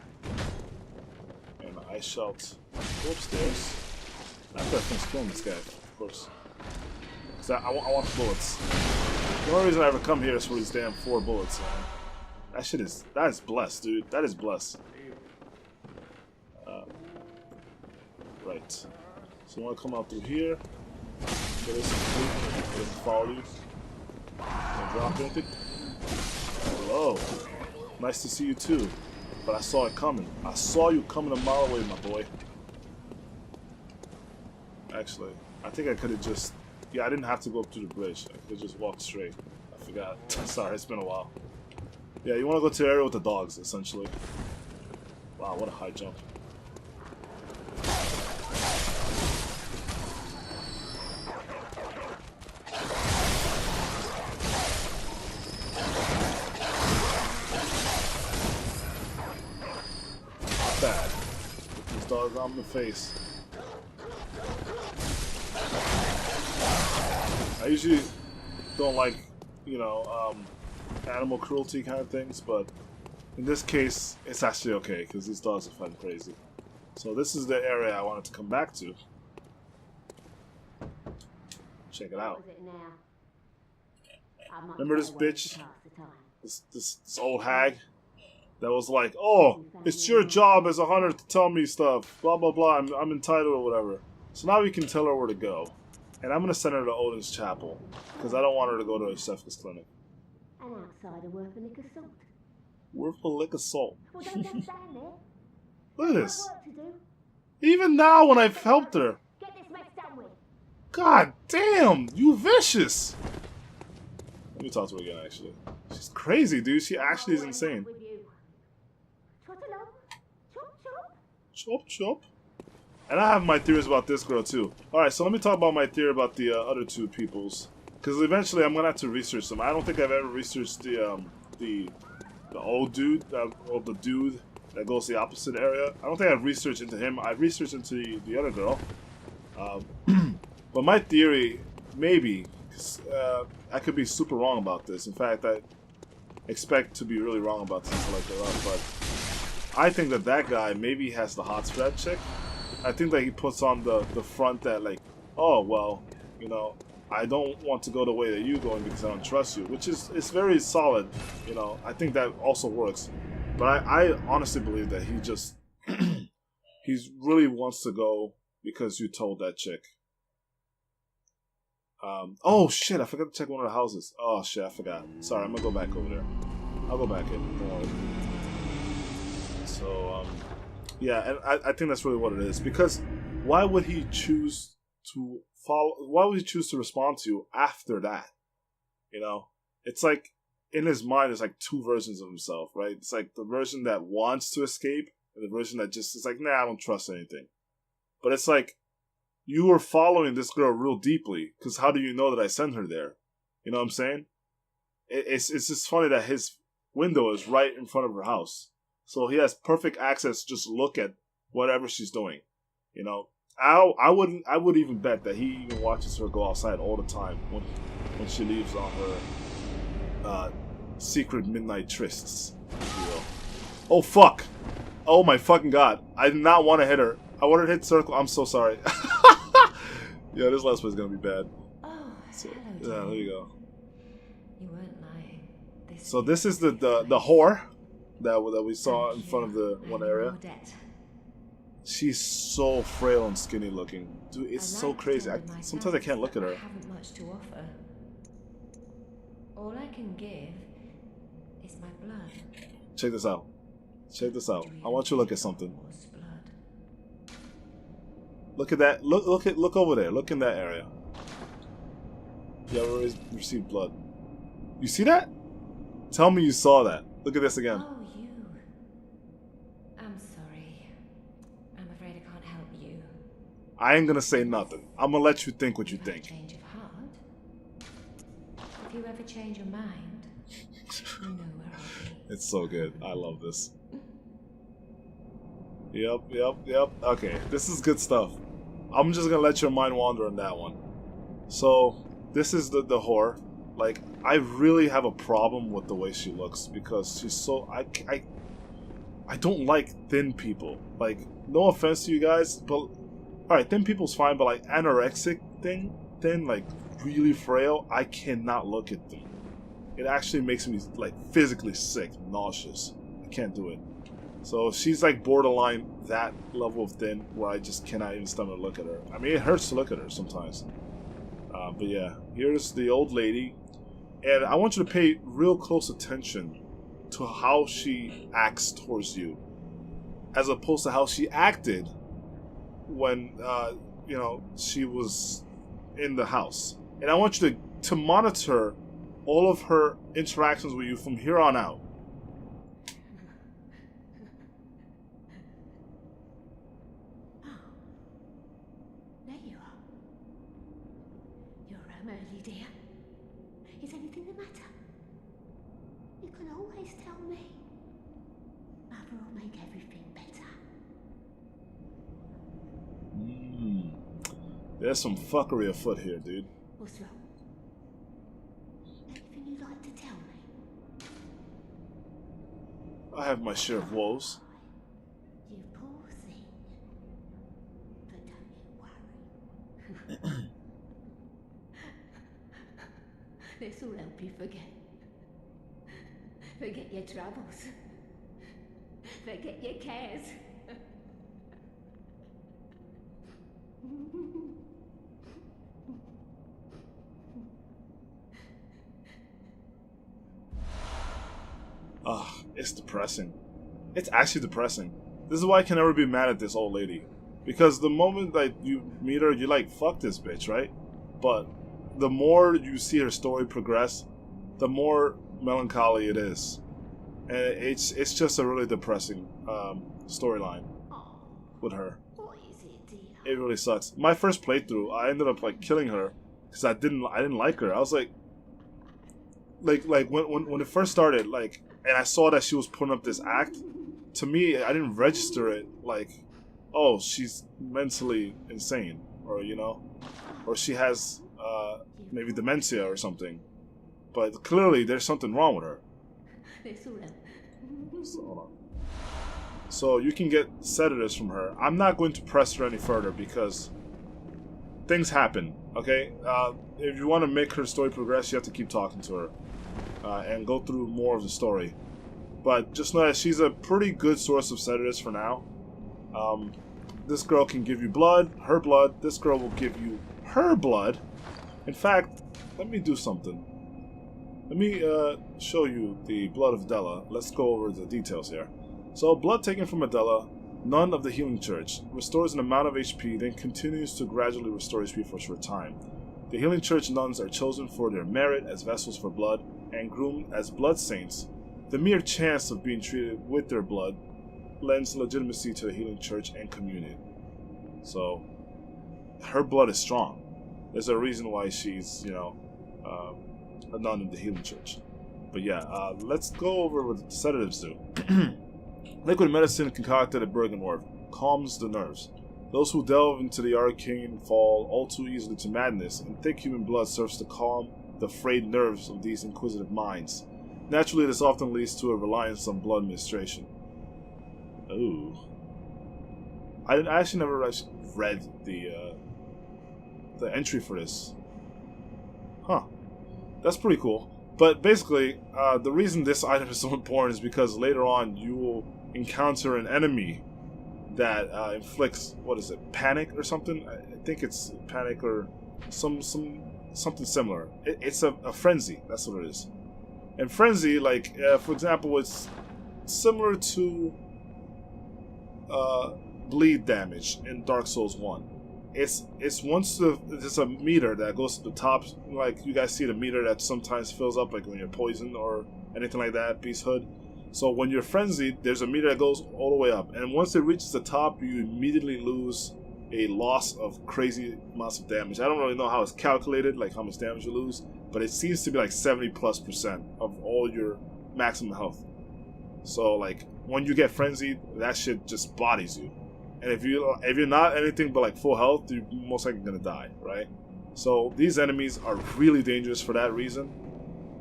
And I shout, go upstairs. After I finish killing this guy, of course. Because I want the bullets. The only reason I ever come here is for these damn 4 bullets, man. That is blessed, dude. That is blessed. Right. So you want to come out through here. Get us some food. Get us to follow you. Don't drop anything. Hello. Nice to see you too. But I saw it coming. I saw you coming a mile away, my boy. Actually, I think I could have just... Yeah, I didn't have to go up to the bridge. I could have just walked straight. I forgot. Sorry, it's been a while. Yeah, you want to go to the area with the dogs, essentially. Wow, what a high jump. Bad. These dogs on the face. I usually don't like, you know, animal cruelty kind of things, but in this case, it's actually okay because these dogs are fun crazy. So this is the area I wanted to come back to. Check it out. Remember this bitch? This old hag that was like, "Oh, it's your job as a hunter to tell me stuff. Blah blah blah. I'm entitled or whatever." So now we can tell her where to go, and I'm gonna send her to Odin's chapel because I don't want her to go to Sefka's clinic. An outsider worth a lick of salt. Worth a lick of salt. Well, don't just stand there. Look at this. Work to do. Even now, when I've helped her. Get this mess done with. God damn, you vicious. Let me talk to her again, actually. She's crazy, dude. She actually is insane. With you. Trot along. Chop, chop. Chop, chop. And I have my theories about this girl, too. Alright, so let me talk about my theory about the other 2 peoples. Because eventually I'm going to have to research them. I don't think I've ever researched the old dude, or the dude that goes to the opposite area. I don't think I've researched into him. I've researched into the other girl. But my theory, maybe, because I could be super wrong about this. In fact, I expect to be really wrong about this like that, but I think that guy maybe has the hots for that chick. I think that he puts on the front that like, oh, well, you know, I don't want to go the way that you're going because I don't trust you, which is it's very solid, you know. I think that also works. But I honestly believe that he just, he really wants to go because you told that chick. Oh shit, I forgot to check one of the houses. Oh shit, I forgot. Sorry, I'm gonna go back over there. I'll go back in. Don't worry. So, yeah, and I think that's really what it is. Because why would he choose to follow? Why would he choose to respond to you after that? You know, it's like in his mind, there's like 2 versions of himself, right? It's like the version that wants to escape, and the version that just is like, nah, I don't trust anything. But it's like you were following this girl real deeply, because how do you know that I sent her there? You know what I'm saying? It's just funny that his window is right in front of her house. So he has perfect access to just look at whatever she's doing. You know, I would even bet that he even watches her go outside all the time when she leaves on her secret midnight trysts. You know. Oh fuck! Oh my fucking god! I did not want to hit her. I wanted to hit circle. I'm so sorry. Yeah, this last one is gonna be bad. Oh, So, hello, yeah, dear. there you go. You weren't lying. So this is the whore that we saw in front of the one area. She's so frail and skinny looking. Dude, it's so crazy. Sometimes I can't look at her. I haven't much to offer. All I can give is my blood. Check this out. Check this out. I want you to look at something. Look at that. Look over there. Look in that area. You ever received blood? You see that? Tell me you saw that. Look at this again. Oh, you. I'm sorry. I'm afraid I can't help you. I ain't gonna say nothing. I'm gonna let you think what you think. Change of heart. If you ever change your mind, you know where I'll be. It's so good. I love this. Yep. Okay, this is good stuff. I'm just gonna let your mind wander on that one. So, this is the whore. Like, I really have a problem with the way she looks because she's so... I don't like thin people. Like, no offense to you guys, but... Alright, thin people's fine, but like anorexic thin, like really frail, I cannot look at them. It actually makes me like physically sick, nauseous. I can't do it. So she's like borderline that level of thin where I just cannot even stomach look at her. I mean, it hurts to look at her sometimes. But yeah, here's the old lady. And I want you to pay real close attention to how she acts towards you, as opposed to how she acted when you know, she was in the house. And I want you to monitor all of her interactions with you from here on out. There you are. You're home early, dear. Is anything the matter? You can always tell me. Mother will make everything better. There's some fuckery afoot here, dude. What's wrong? Anything you'd like to tell me? I have my share of woes. You poor thing. But don't you worry. This will help you forget. Forget your troubles. Forget your cares. It's depressing. It's actually depressing. This is why I can never be mad at this old lady. Because the moment that you meet her, you're like, fuck this bitch, right? But the more you see her story progress, the more melancholy it is. And it's just a really depressing storyline with her. What is it, dear? It really sucks. My first playthrough, I ended up like killing her because I didn't like her. I was like when it first started, like, and I saw that she was putting up this act. To me, I didn't register it like, oh, she's mentally insane, or you know, or she has maybe dementia or something. But clearly, there's something wrong with her. So, hold on. So you can get sedatives from her. I'm not going to press her any further because things happen, okay? If you want to make her story progress, you have to keep talking to her and go through more of the story. But just know that she's a pretty good source of sedatives for now. This girl can give you blood, her blood. This girl will give you her blood. In fact, let me do something. Let me show you the blood of Della. Let's go over the details here. So, blood taken from Adela, nun of the Healing Church, restores an amount of HP, then continues to gradually restore HP for a short time. The Healing Church nuns are chosen for their merit as vessels for blood and groomed as blood saints. The mere chance of being treated with their blood lends legitimacy to the Healing Church and communion. So, her blood is strong. There's a reason why she's, you know, a nun in the Healing Church. But yeah, let's go over what the sedatives do. Liquid medicine concocted at Bergenworth calms the nerves. Those who delve into the arcane fall all too easily to madness, and thick human blood serves to calm the frayed nerves of these inquisitive minds. Naturally, this often leads to a reliance on blood administration. Ooh. I actually never read the entry for this. Huh. That's pretty cool. But basically, the reason this item is so important is because later on you will encounter an enemy that inflicts, what is it, panic or something? I think it's panic or something similar. It's a frenzy. That's what it is. And frenzy, like, for example, it's similar to bleed damage in Dark Souls 1. It's once there's a meter that goes to the top, like you guys see the meter that sometimes fills up, like when you're poisoned or anything like that, Beast Hood. So when you're frenzied, there's a meter that goes all the way up, and once it reaches the top, you immediately lose a loss of crazy amounts of damage. I don't really know how it's calculated, like how much damage you lose, but it seems to be like 70+% of all your maximum health. So like when you get frenzied, that shit just bodies you. And if you're not anything but like full health, you're most likely gonna die, right? So these enemies are really dangerous for that reason.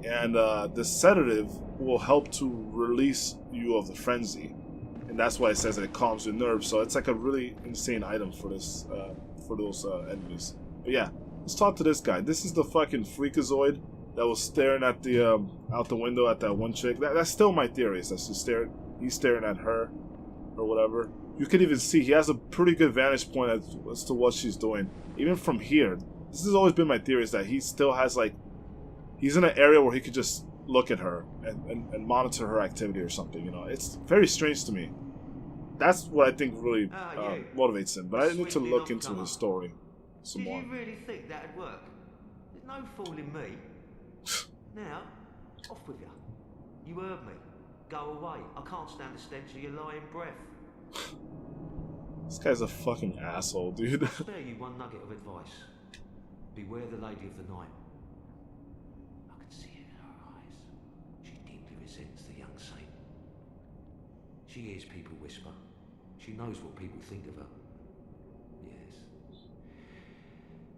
And the sedative will help to release you of the frenzy. And that's why it says that it calms your nerves. So it's like a really insane item for this for those enemies. But yeah, let's talk to this guy. This is the fucking freakazoid that was staring at the out the window at that one chick. That's still my theory. Is that he's staring at her or whatever. You could even see he has a pretty good vantage point as to what she's doing. Even from here, this has always been my theory, is that he still has like, he's in an area where he could just look at her and monitor her activity or something. You know, it's very strange to me. That's what I think really motivates him. But I need to look into his story some more. Did you really think that'd work? There's no fooling me. Now, off with you. You heard me. Go away. I can't stand the stench of your lying breath. This guy's a fucking asshole, dude. I'll spare you one nugget of advice. Beware the lady of the night. I can see it in her eyes. She deeply resents the young saint. She hears people whisper. She knows what people think of her. Yes.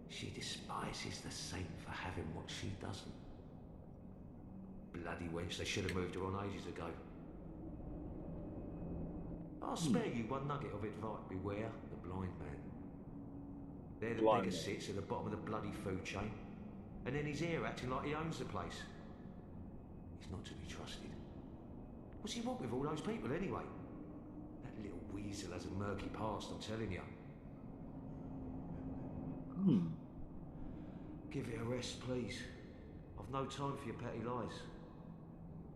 She despises the saint for having what she doesn't. Bloody wench, they should have moved her on ages ago. I'll spare you one nugget of advice. Beware the blind man. They're the beggar sits at the bottom of the bloody food chain. And then he's here acting like he owns the place. He's not to be trusted. What's he want with all those people anyway? That little weasel has a murky past, I'm telling you. Give it a rest, please. I've no time for your petty lies.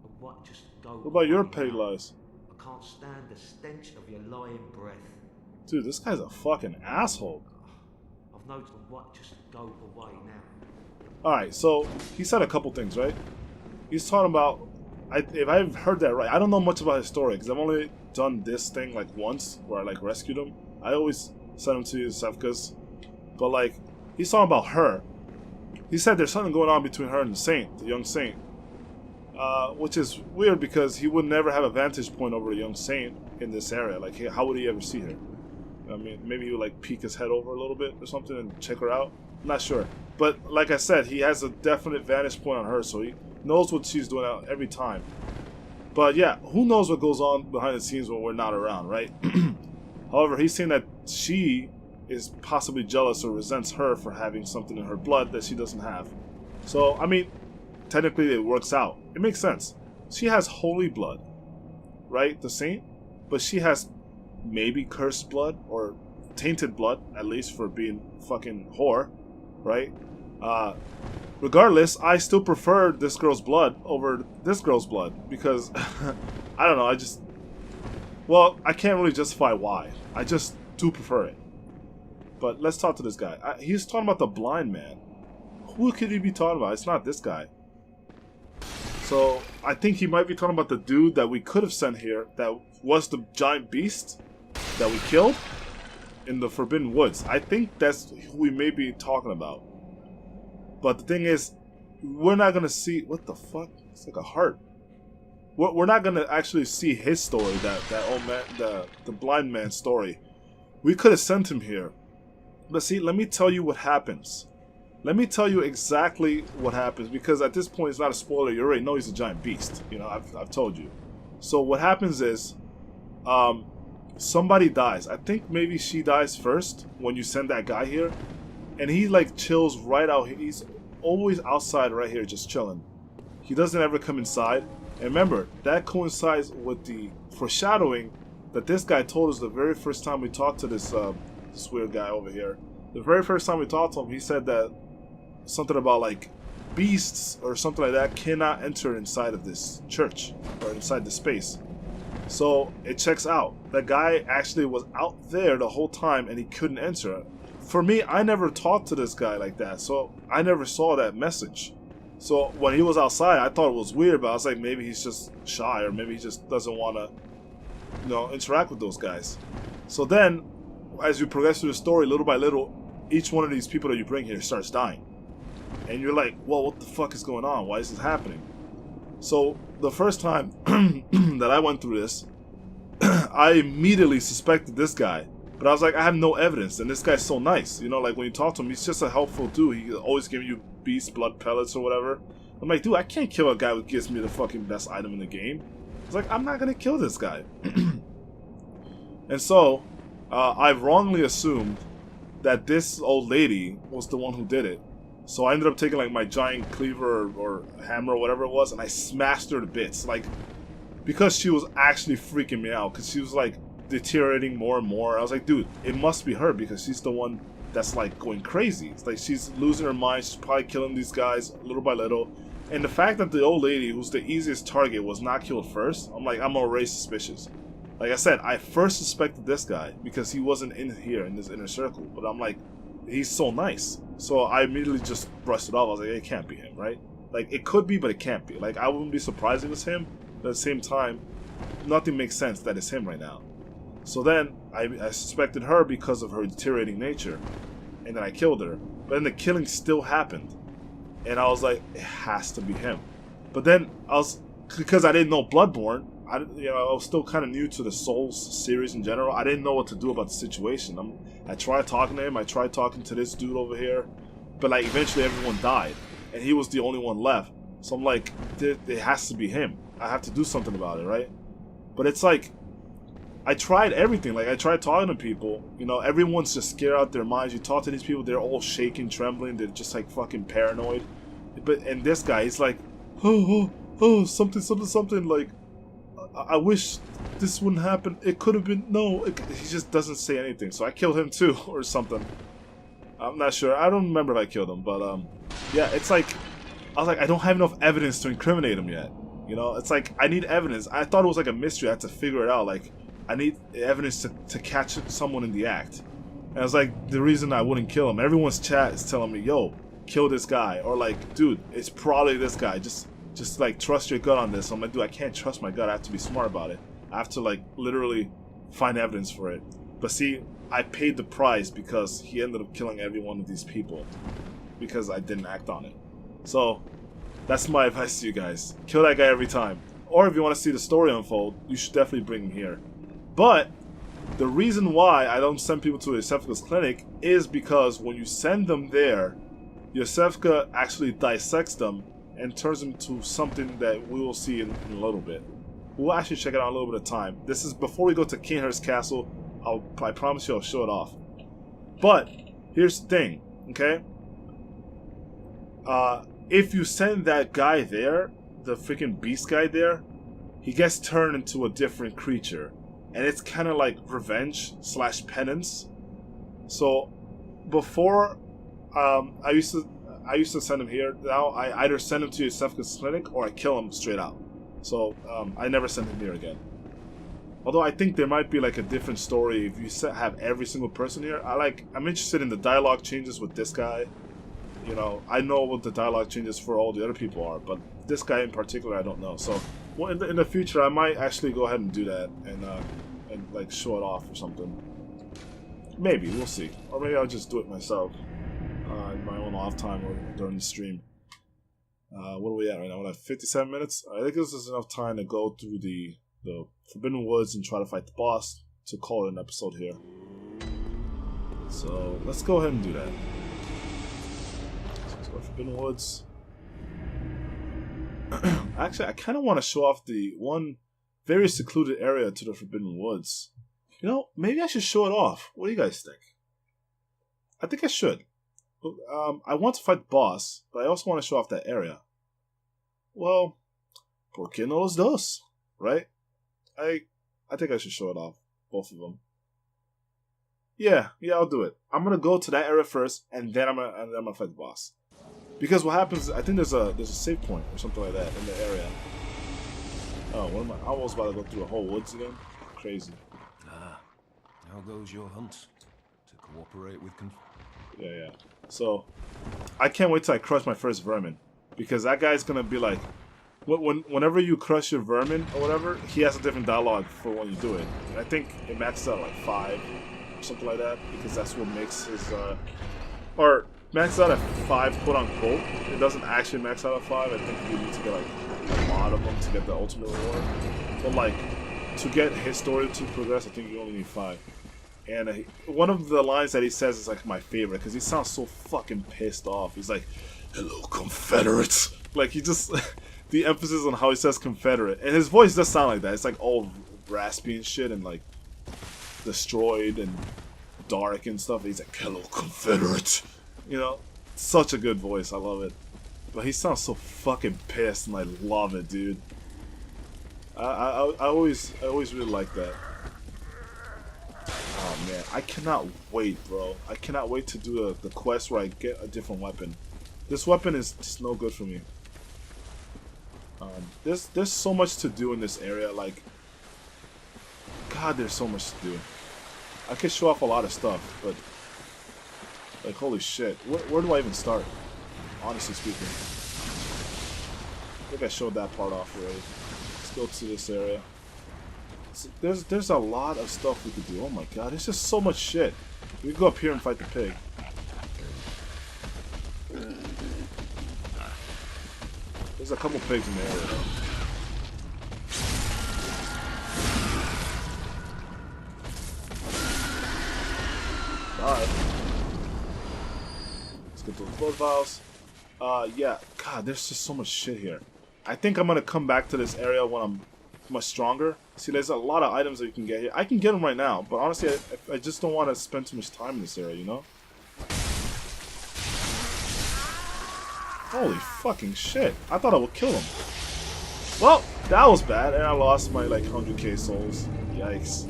And what, just go. What about your petty lies? I can't stand the stench of your lying breath. Dude, this guy's a fucking asshole. I've noticed what, just go away now. Alright, so he said a couple things, right? He's talking about, if I've heard that right, I don't know much about his story, because I've only done this thing like once, where I like rescued him. I always send him to Sevka's. But like, he's talking about her. He said there's something going on between her and the saint, the young saint. Which is weird because he would never have a vantage point over a young saint in this area. Like, how would he ever see her? I mean, maybe he would like peek his head over a little bit or something and check her out. I'm not sure. But like I said, he has a definite vantage point on her, so he knows what she's doing out every time. But yeah, who knows what goes on behind the scenes when we're not around, right? However, he's saying that she is possibly jealous or resents her for having something in her blood that she doesn't have. So, I mean, technically it works out. It makes sense. She has holy blood, right? The saint? But she has maybe cursed blood or tainted blood, at least for being fucking whore, right? Regardless, I still prefer this girl's blood over this girl's blood because, I don't know, well, I can't really justify why. I just do prefer it. But let's talk to this guy. He's talking about the blind man. Who could he be talking about? It's not this guy. So, I think he might be talking about the dude that we could have sent here that was the giant beast that we killed in the Forbidden Woods. I think that's who we may be talking about. But the thing is, we're not going to see... What the fuck? It's like a heart. We're not going to actually see his story, that old man, the blind man's story. We could have sent him here. But see, let me tell you what happens. Let me tell you exactly what happens, because at this point it's not a spoiler. You already know he's a giant beast. You know, I've told you. So what happens is, somebody dies. I think maybe she dies first when you send that guy here, and he like chills right out. He's always outside right here, just chilling. He doesn't ever come inside. And remember, that coincides with the foreshadowing that this guy told us the very first time we talked to this weird guy over here. The very first time we talked to him, he said that something about like beasts or something like that cannot enter inside of this church or inside the space. So it checks out. That guy actually was out there the whole time and he couldn't enter. For me, I never talked to this guy like that, so I never saw that message. So when he was outside, I thought it was weird, but I was like, maybe he's just shy or maybe he just doesn't want to, you know, interact with those guys. So then, as you progress through the story, little by little, each one of these people that you bring here starts dying. And you're like, well, what the fuck is going on? Why is this happening? So the first time that I went through this, I immediately suspected this guy. But I was like, I have no evidence, and this guy's so nice. You know, like when you talk to him, he's just a helpful dude. He always giving you beast blood pellets or whatever. I'm like, dude, I can't kill a guy who gives me the fucking best item in the game. It's like, I'm not gonna kill this guy. And so, I wrongly assumed that this old lady was the one who did it. So I ended up taking like my giant cleaver or hammer or whatever it was, and I smashed her to bits. Like, because she was actually freaking me out, because she was like deteriorating more and more. I was like, dude, it must be her, because she's the one that's like going crazy. It's like she's losing her mind. She's probably killing these guys little by little. And the fact that the old lady, who's the easiest target, was not killed first, I'm like, I'm already suspicious. Like I said, I first suspected this guy because he wasn't in here in this inner circle. But I'm like, he's so nice. So I immediately just brushed it off. I was like, it can't be him, right? Like, it could be, but it can't be. Like, I wouldn't be surprised if it's him. But at the same time, nothing makes sense that it's him right now. So then, I suspected her because of her deteriorating nature. And then I killed her. But then the killing still happened. And I was like, it has to be him. But then, because I didn't know Bloodborne, I was still kind of new to the Souls series in general. I didn't know what to do about the situation. I tried talking to him. I tried talking to this dude over here. But like, eventually everyone died. And he was the only one left. So I'm like, it has to be him. I have to do something about it, right? But it's like, I tried everything. Like, I tried talking to people. You know, everyone's just scared out their minds. You talk to these people, they're all shaking, trembling. They're just like fucking paranoid. And this guy, he's like, oh, something. Like, I wish this wouldn't happen. It could have been. No, he just doesn't say anything. So I killed him too, or something. I'm not sure. I don't remember if I killed him, but yeah, it's like, I was like, I don't have enough evidence to incriminate him yet. You know, it's like, I need evidence. I thought it was like a mystery. I had to figure it out. Like, I need evidence to catch someone in the act. And it's like the reason I wouldn't kill him. Everyone's chat is telling me, yo, kill this guy. Or like, dude, it's probably this guy. Just like, trust your gut on this. I'm like, dude, I can't trust my gut. I have to be smart about it. I have to like literally find evidence for it. But see, I paid the price because he ended up killing every one of these people because I didn't act on it. So that's my advice to you guys. Kill that guy every time. Or if you want to see the story unfold, you should definitely bring him here. But the reason why I don't send people to Yosefka's clinic is because when you send them there, Yosefka actually dissects them and turns them into something that we will see in a little bit. We'll actually check it out in a little bit of time. This is before we go to Kanehurst Castle. I promise you I'll show it off. But here's the thing, okay? If you send that guy there, the freaking beast guy there, he gets turned into a different creature. And it's kind of like revenge / penance. So before, I used to send him here. Now I either send him to Yosefka's clinic or I kill him straight out. So I never send him here again. Although I think there might be like a different story if you have every single person here. I'm interested in the dialogue changes with this guy. You know, I know what the dialogue changes for all the other people are, but this guy in particular I don't know. So in the future I might actually go ahead and do that and like show it off or something. Maybe, we'll see. Or maybe I'll just do it myself in my own off time or during the stream. What are we at right now? We're at 57 minutes. I think this is enough time to go through the Forbidden Woods and try to fight the boss to call it an episode here. So let's go ahead and do that. So let's go to Forbidden Woods. Actually, I kind of want to show off the one very secluded area to the Forbidden Woods. You know, maybe I should show it off. What do you guys think? I think I should. I want to fight the boss, but I also want to show off that area. Well, ¿por qué no los dos? Right? I think I should show it off. Both of them. Yeah, I'll do it. I'm gonna go to that area first, and then I'm gonna fight the boss. Because what happens, I think there's a save point or something like that in the area. Oh, what am I? I almost about to go through the whole woods again. Crazy. How goes your hunt? To cooperate with Yeah. So, I can't wait till I crush my first vermin. Because that guy's gonna be like, whenever you crush your vermin or whatever, he has a different dialogue for when you do it. And I think it maxes out like 5 or something like that. Because that's what makes his, or maxes out at 5, quote unquote. It doesn't actually max out at 5. I think you need to get like lot of them to get the ultimate reward. But like, to get his story to progress, I think you only need 5. And one of the lines that he says is like my favorite because he sounds so fucking pissed off. He's like, "Hello, Confederates." Like he just, the emphasis on how he says Confederate, and his voice does sound like that. It's like all raspy and shit, and like destroyed and dark and stuff. He's like, "Hello, Confederate." You know, such a good voice. I love it. But he sounds so fucking pissed, and I love it, dude. I always really like that. Oh man, I cannot wait, bro. I cannot wait to do the quest where I get a different weapon. This weapon is just no good for me. There's so much to do in this area. Like, God, there's so much to do. I could show off a lot of stuff, but like, holy shit, where do I even start? Honestly speaking, I think I showed that part off already. Let's go to this area. So there's a lot of stuff we could do. Oh my god, there's just so much shit. We can go up here and fight the pig. There's a couple pigs in the area though. Alright. Let's get those blood vials. Yeah, god, there's just so much shit here. I think I'm gonna come back to this area when I'm much stronger. See, there's a lot of items that you can get here. I can get them right now, but honestly, I just don't want to spend too much time in this area, you know? Holy fucking shit. I thought I would kill him. Well, that was bad, and I lost my, like, 100k souls. Yikes.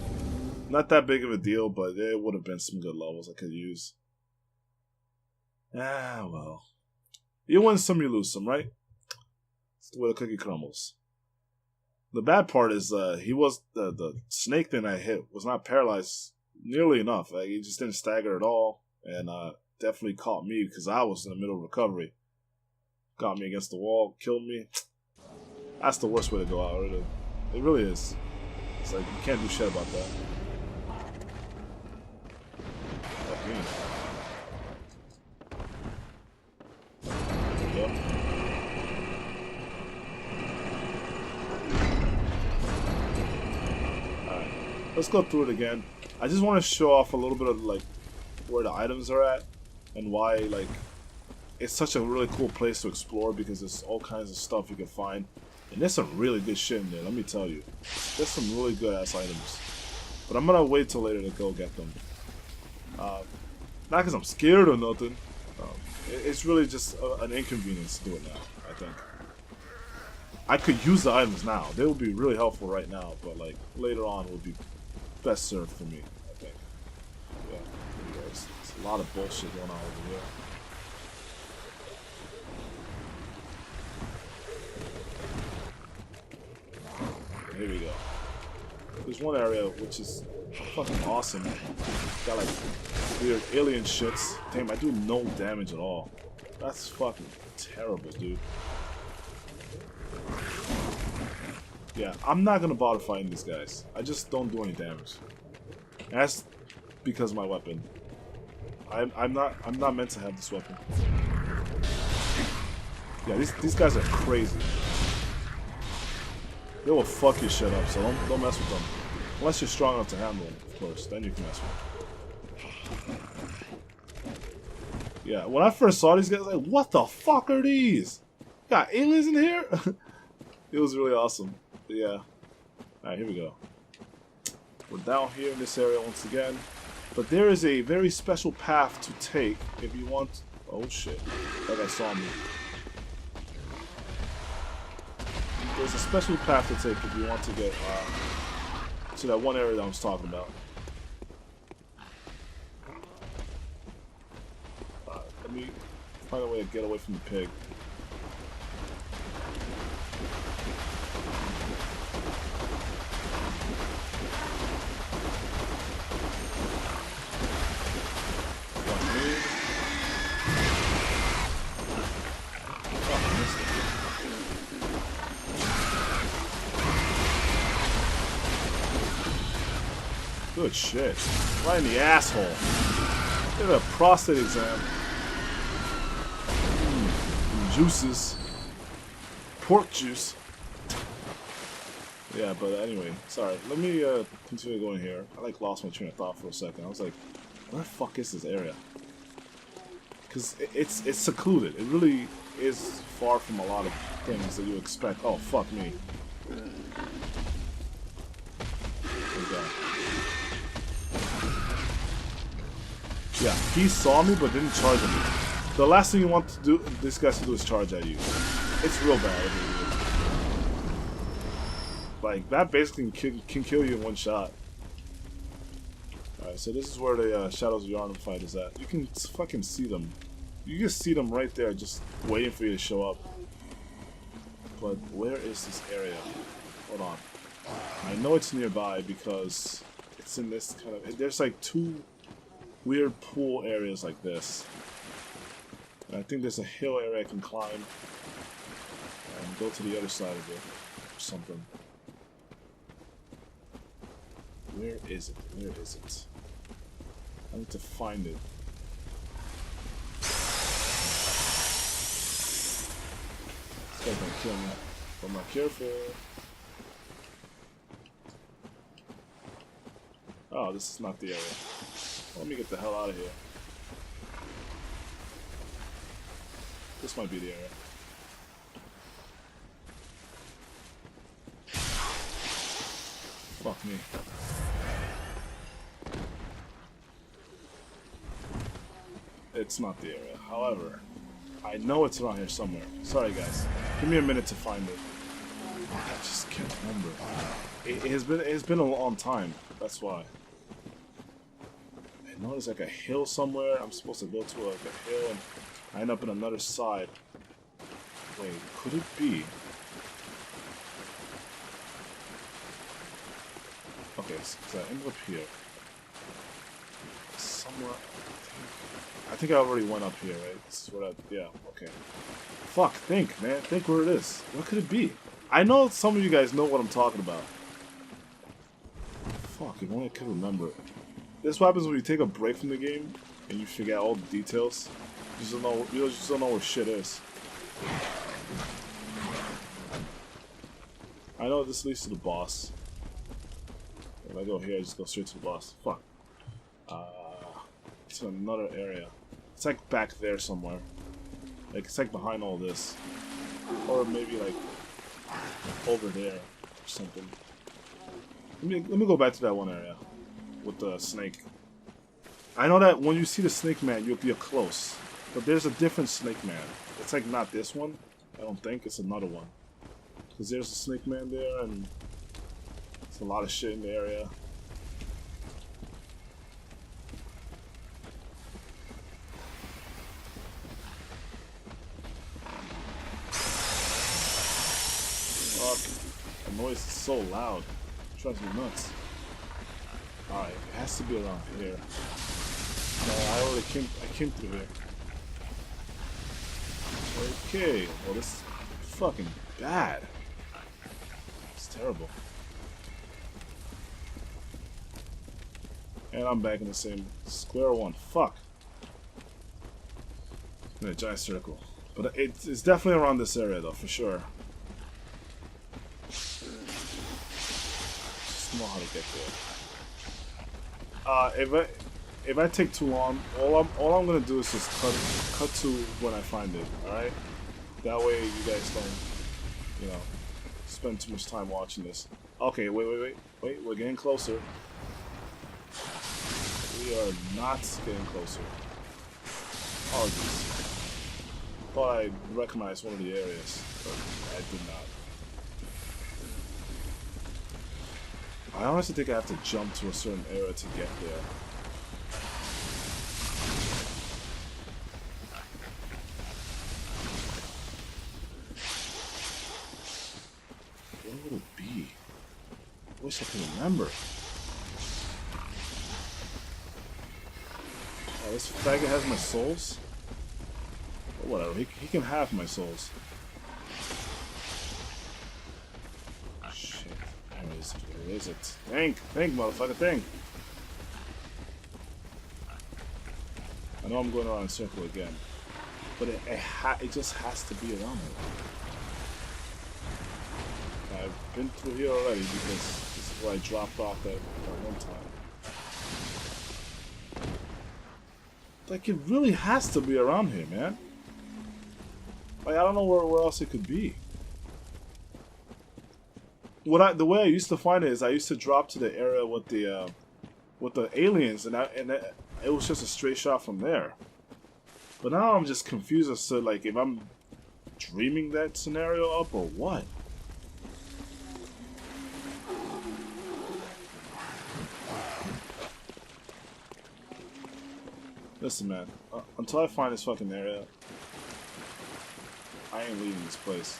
Not that big of a deal, but there would have been some good levels I could use. Ah, well. You win some, you lose some, right? That's the way the cookie crumbles. The bad part is he was the snake thing I hit was not paralyzed nearly enough. Like, he just didn't stagger at all, and definitely caught me because I was in the middle of recovery. Got me against the wall, killed me. That's the worst way to go out, really. It really is. It's like you can't do shit about that. Fuck me. Yep. Let's go through it again. I just want to show off a little bit of like where the items are at and why like it's such a really cool place to explore because there's all kinds of stuff you can find. And there's some really good shit in there, let me tell you. There's some really good ass items. But I'm gonna wait till later to go get them. Not because I'm scared or nothing. It's really just an inconvenience to do it now, I think. I could use the items now. They would be really helpful right now, but like later on would be best served for me, I think. Yeah, there's a lot of bullshit going on over here. Here we go. There's one area which is fucking awesome. Got like weird alien shits. Damn, I do no damage at all. That's fucking terrible, dude. Yeah, I'm not gonna bother fighting these guys. I just don't do any damage. And that's because of my weapon. I'm not meant to have this weapon. Yeah, these guys are crazy. They will fuck your shit up, so don't mess with them. Unless you're strong enough to handle them, of course. Then you can mess with them. Yeah, when I first saw these guys, I was like, what the fuck are these? Got aliens in here? It was really awesome. But yeah. Alright, here we go. We're down here in this area once again. But there is a very special path to take if you want... Oh shit. That guy saw me. There's a special path to take if you want to get to that one area that I was talking about. Let me find a way to get away from the pig. Good shit. Right in the asshole. Get a prostate exam. Juices. Pork juice. Yeah, but anyway, sorry. Let me continue going here. I like lost my train of thought for a second. I was like, where the fuck is this area? Because it's secluded. It really is far from a lot of things that you expect. Oh, fuck me. Okay. Yeah, he saw me but didn't charge at me. The last thing you want to do, this guy to do is charge at you. It's real bad. Like, that basically can kill you in one shot. Alright, so this is where the Shadows of Yharnam fight is at. You can fucking see them. You just see them right there, just waiting for you to show up. But where is this area? Hold on. I know it's nearby because it's in this kind of... There's like two weird pool areas like this. And I think there's a hill area I can climb and go to the other side of it or something. Where is it? Where is it? I need to find it. This guy's gonna kill me if I'm not careful. Oh, this is not the area. Let me get the hell out of here. This might be the area. Fuck me. It's not the area. However, I know it's around here somewhere. Sorry guys. Give me a minute to find it. I just can't remember. It's been a long time. That's why. I know there's like a hill somewhere. I'm supposed to go to like a hill and I end up in another side. Wait, could it be? Okay, so I ended up here. Somewhere. I think I already went up here, right? This is what I... Yeah, okay. Fuck, think, man. Think where it is. What could it be? I know some of you guys know what I'm talking about. Fuck, if only I could remember it. This is what happens when you take a break from the game and you forget all the details. You just don't know where shit is. I know this leads to the boss. If I go here, I just go straight to the boss. Fuck. It's another area. It's like back there somewhere. Like, it's like behind all this. Or maybe like over there or something. Let me go back to that one area with the snake. I know that when you see the snake man, you're close. But there's a different snake man. It's like not this one. I don't think. It's another one. Because there's a snake man there and there's a lot of shit in the area. Fuck. The noise is so loud. It drives me nuts. Alright, it has to be around here. No, I came through here. Okay, well this is fucking bad. It's terrible. And I'm back in the same square one. Fuck. In a giant circle. But it's definitely around this area though, for sure. Just know how to get there. If I take too long, all I'm gonna do is just cut to when I find it. All right. That way you guys don't, spend too much time watching this. Okay, wait. We're getting closer. We are not getting closer. Apologies. Thought I recognized one of the areas, but I did not. I honestly think I have to jump to a certain area to get there. What would it be? I wish I could remember. Oh, this faggot has my souls? Well, whatever, he can have my souls. Shit, where is it? Think, motherfucker, think! I know I'm going around in a circle again, but it just has to be around me. I've been through here already because this is where I dropped off at one time. Like, it really has to be around here, man. Like, I don't know where else it could be. The way I used to find it is I used to drop to the area with the aliens, and it was just a straight shot from there. But now I'm just confused as to, like, if I'm dreaming that scenario up or what. Listen, man, until I find this fucking area, I ain't leaving this place.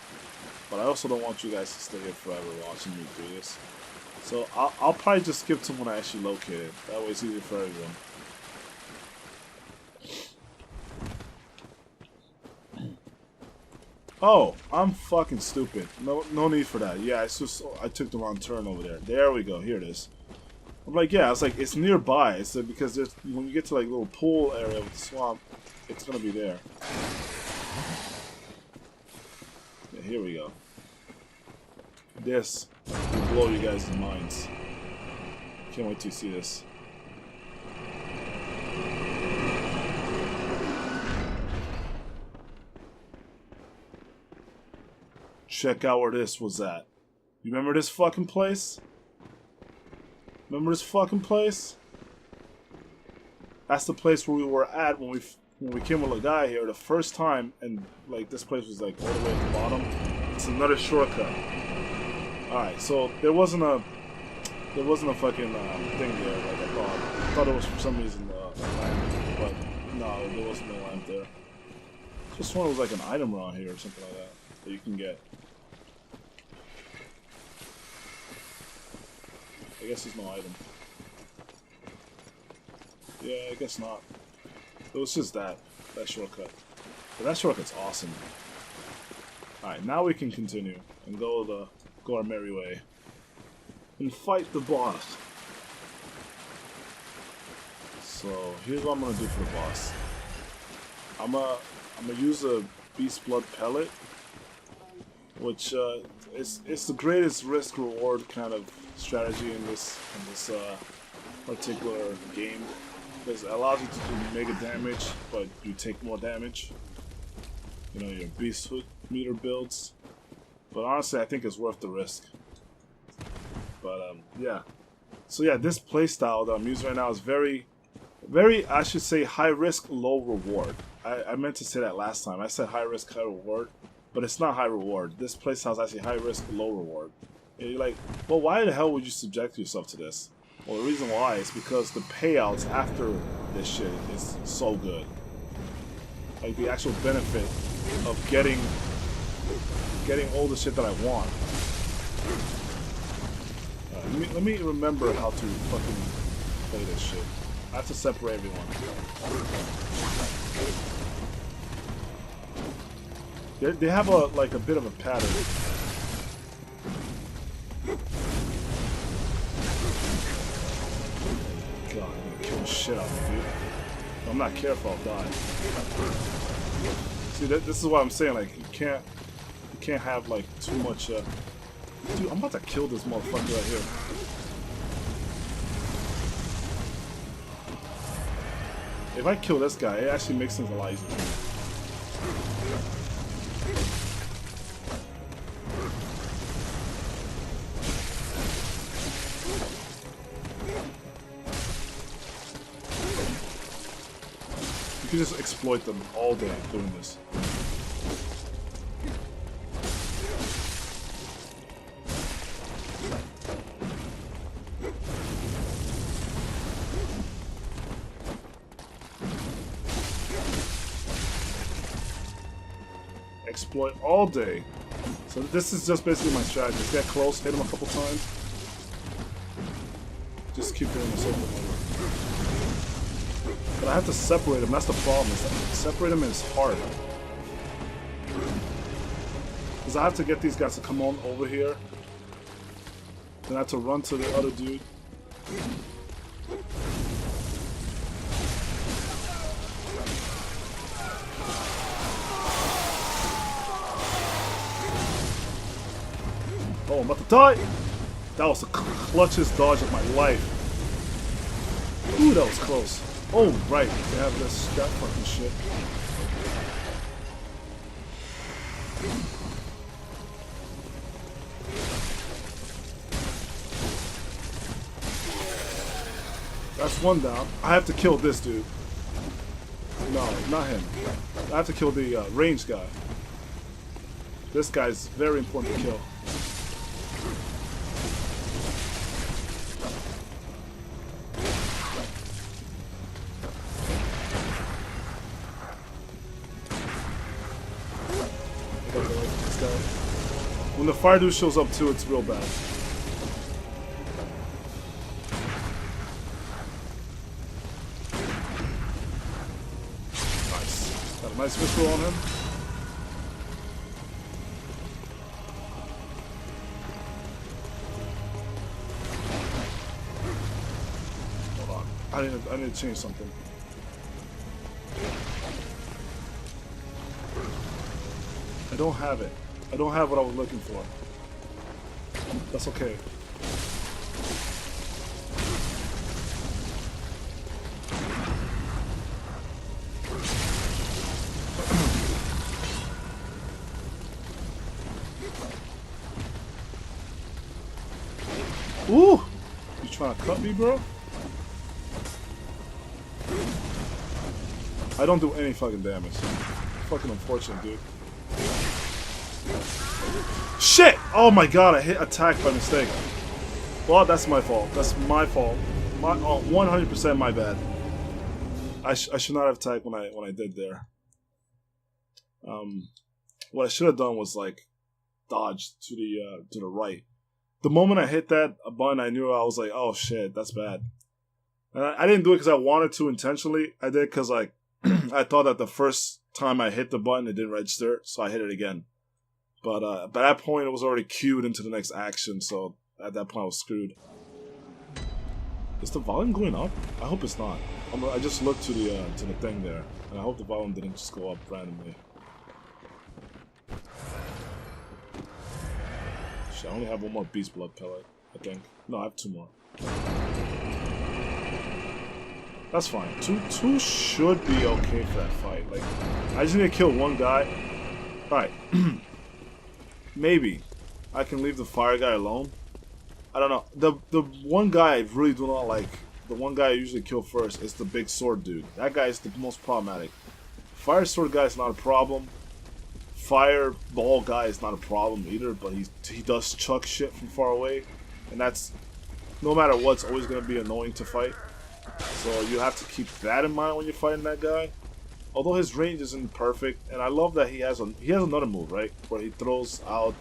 But I also don't want you guys to stay here forever watching me do this. So I'll probably just skip to when I actually locate it. That way it's easier for everyone. Oh, I'm fucking stupid. No need for that. Yeah, I took the wrong turn over there. There we go. Here it is. I'm like, yeah, it's like, it's nearby. It's because there's, when you get to like little pool area with the swamp, it's gonna be there. Yeah, here we go. This will blow you guys' minds. Can't wait to see this. Check out where this was at. You remember this fucking place? Remember this fucking place? That's the place where we were at when we came with a guy here the first time, and like this place was like all the way at the bottom. It's another shortcut. All right, so there wasn't a fucking thing there like I thought. I thought it was for some reason a lamp, but no, there wasn't no lamp there. Just one was like an item around here or something like that you can get. I guess there's no item. Yeah, I guess not. It was just that shortcut. But that shortcut's awesome. Alright, now we can continue and go our merry way. And fight the boss. So here's what I'm gonna do for the boss. I'm gonna use a beast blood pellet, which it's the greatest risk reward kind of strategy in this particular game, because it allows you to do mega damage, but you take more damage. You know, your beast meter builds. But honestly, I think it's worth the risk. But yeah. So yeah, this playstyle that I'm using right now is very, I should say, high risk, low reward. I meant to say that last time. I said high risk, high reward, but it's not high reward. This playstyle is actually high risk, low reward. And you're like, well, why the hell would you subject yourself to this? Well, the reason why is because the payouts after this shit is so good. Like the actual benefit of getting all the shit that I want. Let me remember how to fucking play this shit. I have to separate everyone. They have a bit of a pattern. God, I'm gonna kill the shit out of me, dude. If I'm not careful, I'll die. See, this is what I'm saying. Like, you can't have like too much. Dude, I'm about to kill this motherfucker right here. If I kill this guy, it actually makes things a lot easier. You can just exploit them all day doing this. Exploit all day. So this is just basically my strategy. Just get close, hit him a couple times. Just keep doing this over and over. But I have to separate him. That's the problem. Is that separate him is hard. Because I have to get these guys to come on over here. Then I have to run to the other dude. Oh, I'm about to die. That was the clutchest dodge of my life. Ooh, that was close. Oh, right. They have that fucking shit. That's one down. I have to kill this dude. No, not him. I have to kill the range guy. This guy's very important to kill. When the fire dude shows up too, it's real bad. Nice. Got a nice whistle on him. Hold on. I need to change something. I don't have it. I don't have what I was looking for. That's okay. Ooh! You trying to cut me, bro? I don't do any fucking damage. Fucking unfortunate, dude. Shit! Oh my god, I hit attack by mistake. Well, that's my fault. That's my fault. 100% my bad. I should not have attacked when I did there. What I should have done was like dodge to the right. The moment I hit that button, I knew. I was like, oh shit, that's bad. And I didn't do it because I wanted to intentionally. I did because like I thought that the first time I hit the button, it didn't register, so I hit it again. But by that point, it was already queued into the next action, so at that point, I was screwed. Is the volume going up? I hope it's not. I just looked to the thing there, and I hope the volume didn't just go up randomly. Shit, I only have one more beast blood pellet, I think. No, I have two more. That's fine. Two should be okay for that fight. Like, I just need to kill one guy. Alright. Maybe I can leave the fire guy alone. I don't know. The one guy I really do not like, the one guy I usually kill first, is the big sword dude. That guy is the most problematic. Fire sword guy is not a problem. Fireball guy is not a problem either, but he does chuck shit from far away, and that's, no matter what, it's always going to be annoying to fight. So you have to keep that in mind when you're fighting that guy. Although his range isn't perfect, and I love that he has another move, right, where he throws out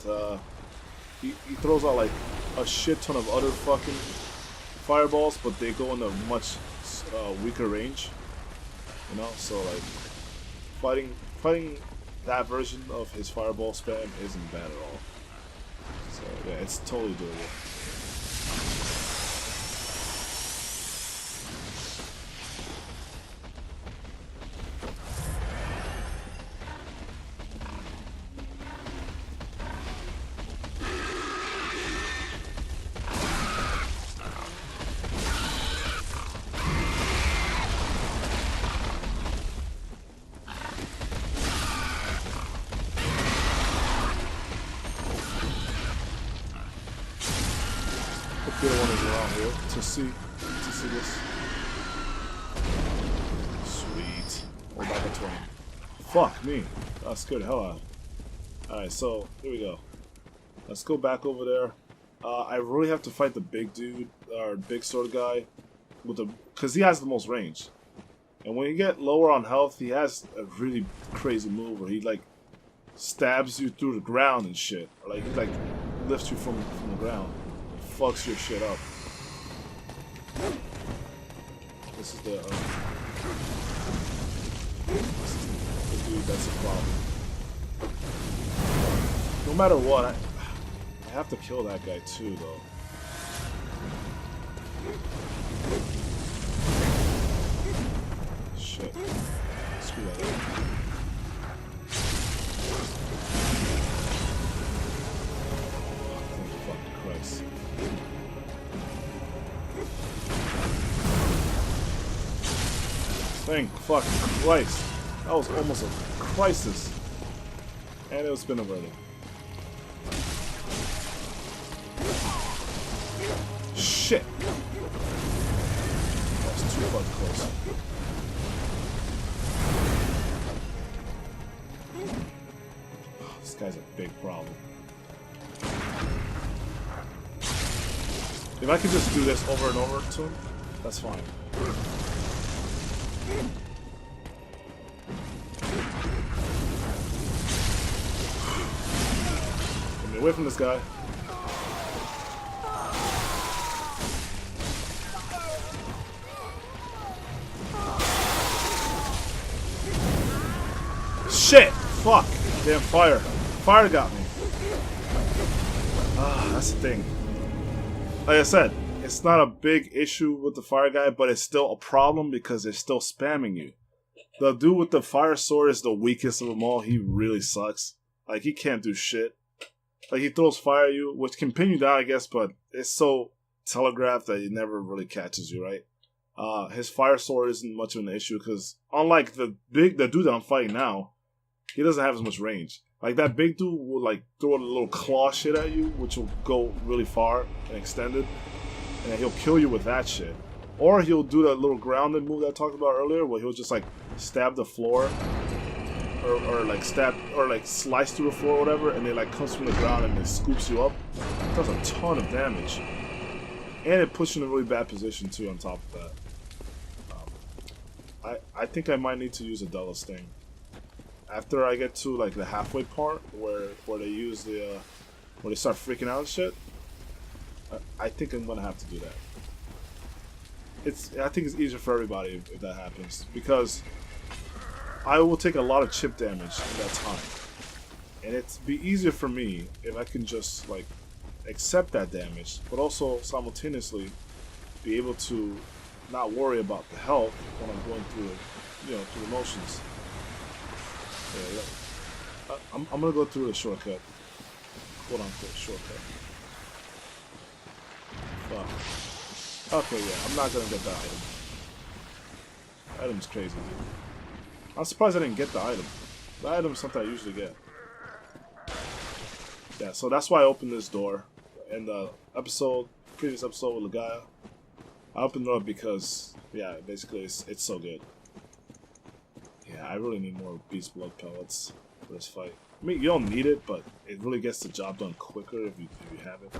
he throws out like a shit ton of other fucking fireballs, but they go in a much weaker range, you know. So like fighting that version of his fireball spam isn't bad at all. So yeah, it's totally doable. The other one is around here to see this. Sweet. We're back at 20. Fuck me. That scared the hell out. Alright, so here we go. Let's go back over there. I really have to fight the big dude, or big sword guy, because he has the most range. And when you get lower on health, he has a really crazy move where he like stabs you through the ground and shit. Or like he like lifts you from the ground. Fucks your shit up. This is the dude that's a problem. No matter what, I have to kill that guy too, though. Shit. Screw that up. Thank fucking Christ. That was almost a crisis. And it was been averted. Shit! That was too fucking close. Oh, this guy's a big problem. If I could just do this over and over to him, that's fine. Get me away from this guy. Shit! Fuck! Damn fire. Fire got me. Ah, that's the thing. Like I said, it's not a big issue with the fire guy, but it's still a problem because they're still spamming you. The dude with the fire sword is the weakest of them all. He really sucks. Like, he can't do shit. Like, he throws fire at you, which can pin you down, I guess, but it's so telegraphed that it never really catches you, right? His fire sword isn't much of an issue because, unlike the dude that I'm fighting now, he doesn't have as much range. Like, that big dude will, like, throw a little claw shit at you, which will go really far and extended. And he'll kill you with that shit. Or he'll do that little grounded move that I talked about earlier, where he'll just, like, stab the floor. Or like, stab, or, like, slice through the floor or whatever, and it, like, comes from the ground and it scoops you up. It does a ton of damage. And it puts you in a really bad position, too, on top of that. I think I might need to use a double sting. After I get to like the halfway part where they use the where they start freaking out and shit, I think I'm gonna have to do that. I think it's easier for everybody if that happens because I will take a lot of chip damage in that time, and it'd be easier for me if I can just like accept that damage, but also simultaneously be able to not worry about the health when I'm going through through the motions. Yeah, I'm gonna go through the shortcut. Quote unquote shortcut. Fuck. Okay, yeah, I'm not gonna get that item. That item's crazy, dude. I'm surprised I didn't get the item. The item's something I usually get. Yeah, so that's why I opened this door. In the previous episode with Ligaya, I opened it up because, yeah, basically it's so good. Yeah, I really need more beast blood pellets for this fight. I mean, you don't need it, but it really gets the job done quicker if you have it.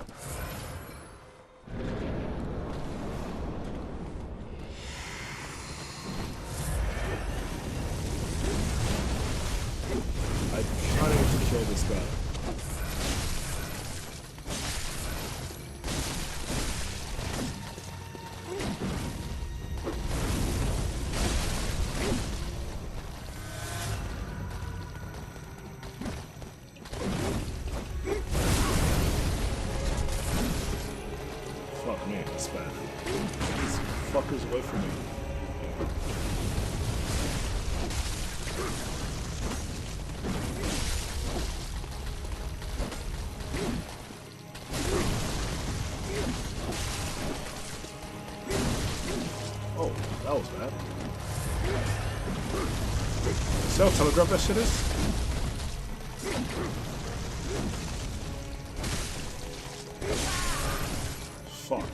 I kind of need to kill this guy. Fuck me, that's bad. These fuckers away from me. Oh, that was bad. See how telegraphed that shit is? Fuck.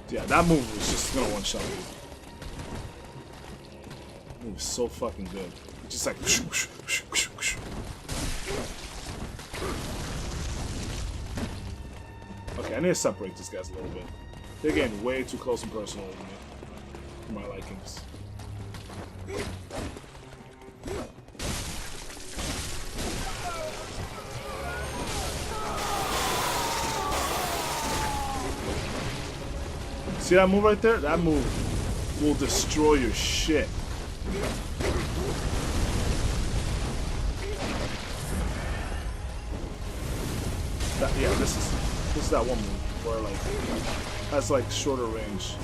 Yeah, that move was just gonna one-shot you. That move was so fucking good. Just like whoosh, whoosh, whoosh, whoosh, whoosh. Okay, I need to separate these guys a little bit. They're getting way too close and personal with me, for my likings. See that move right there? That move will destroy your shit. Yeah, this is that one move where like has like shorter range.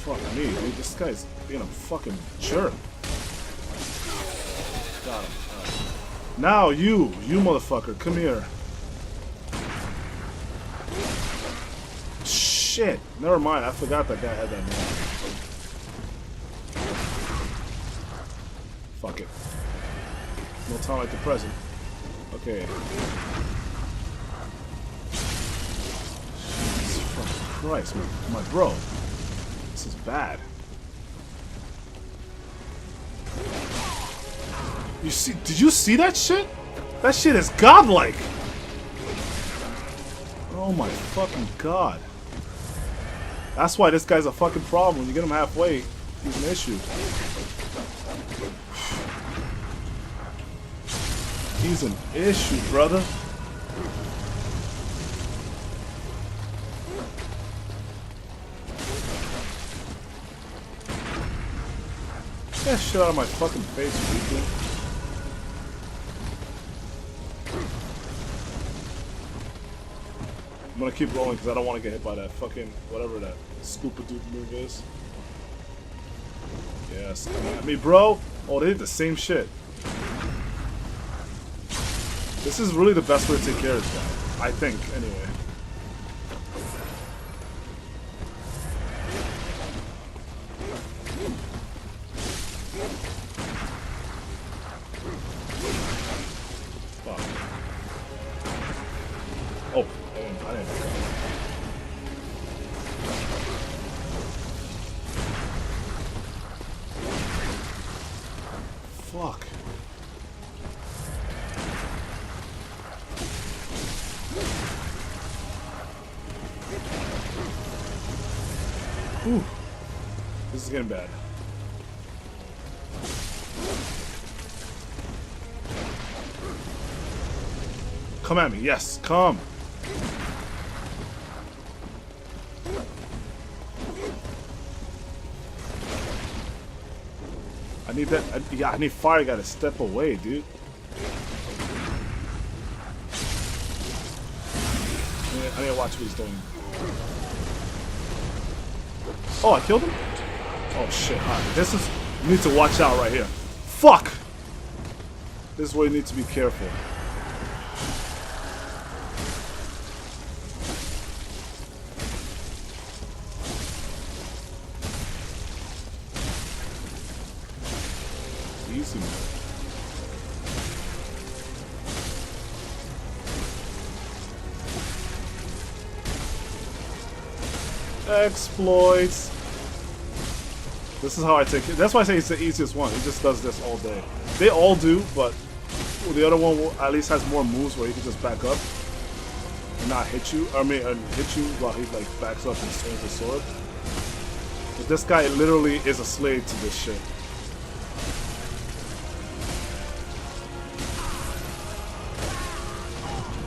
Fuck me, dude. This guy's being a fucking jerk. Got him. Alright. Now you motherfucker, come here. Shit. Never mind, I forgot that guy had that name. Fuck it. No time like the present. Okay. Jesus fucking Christ, my bro. This is bad. You see? Did you see that shit? That shit is godlike. Oh my fucking god. That's why this guy's a fucking problem. When you get him halfway, he's an issue. He's an issue, brother. Get that shit out of my fucking face, people. I'm gonna keep rolling because I don't want to get hit by that fucking whatever that Scoopa-Doo move is. Yes, come at me, bro. Oh, they did the same shit. This is really the best way to take care of this guy, I think. Anyway. Fuck. Oh. I didn't fuck. Ooh. This is getting bad. Come at me. Yes, come. I need that. Yeah, I need fire guy to step away, dude. I need to watch what he's doing. Oh, I killed him? Oh shit. Alright, this is. You need to watch out right here. Fuck! This is where you need to be careful. Easy, man. Exploits. This is how I take it. That's why I say it's the easiest one. He just does this all day. They all do, but the other one at least has more moves where he can just back up and not hit you. I mean, hit you while he like backs up and swings his sword. But this guy literally is a slave to this shit.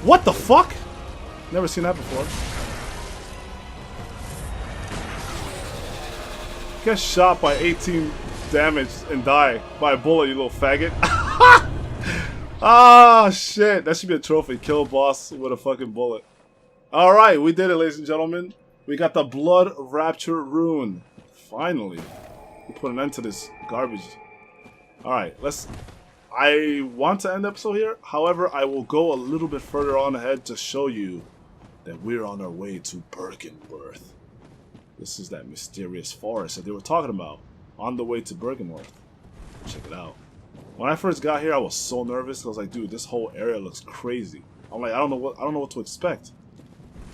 What the fuck? Never seen that before. Get shot by 18 damage and die by a bullet, you little faggot. Ah, shit. That should be a trophy. Kill a boss with a fucking bullet. Alright, we did it, ladies and gentlemen. We got the Blood Rapture Rune. Finally. We put an end to this garbage. Alright, let's... I want to end the episode here. However, I will go a little bit further on ahead to show you that we're on our way to Bergenworth. This is that mysterious forest that they were talking about. On the way to Bergenworth. Check it out. When I first got here, I was so nervous. I was like, dude, this whole area looks crazy. I'm like, I don't know what to expect.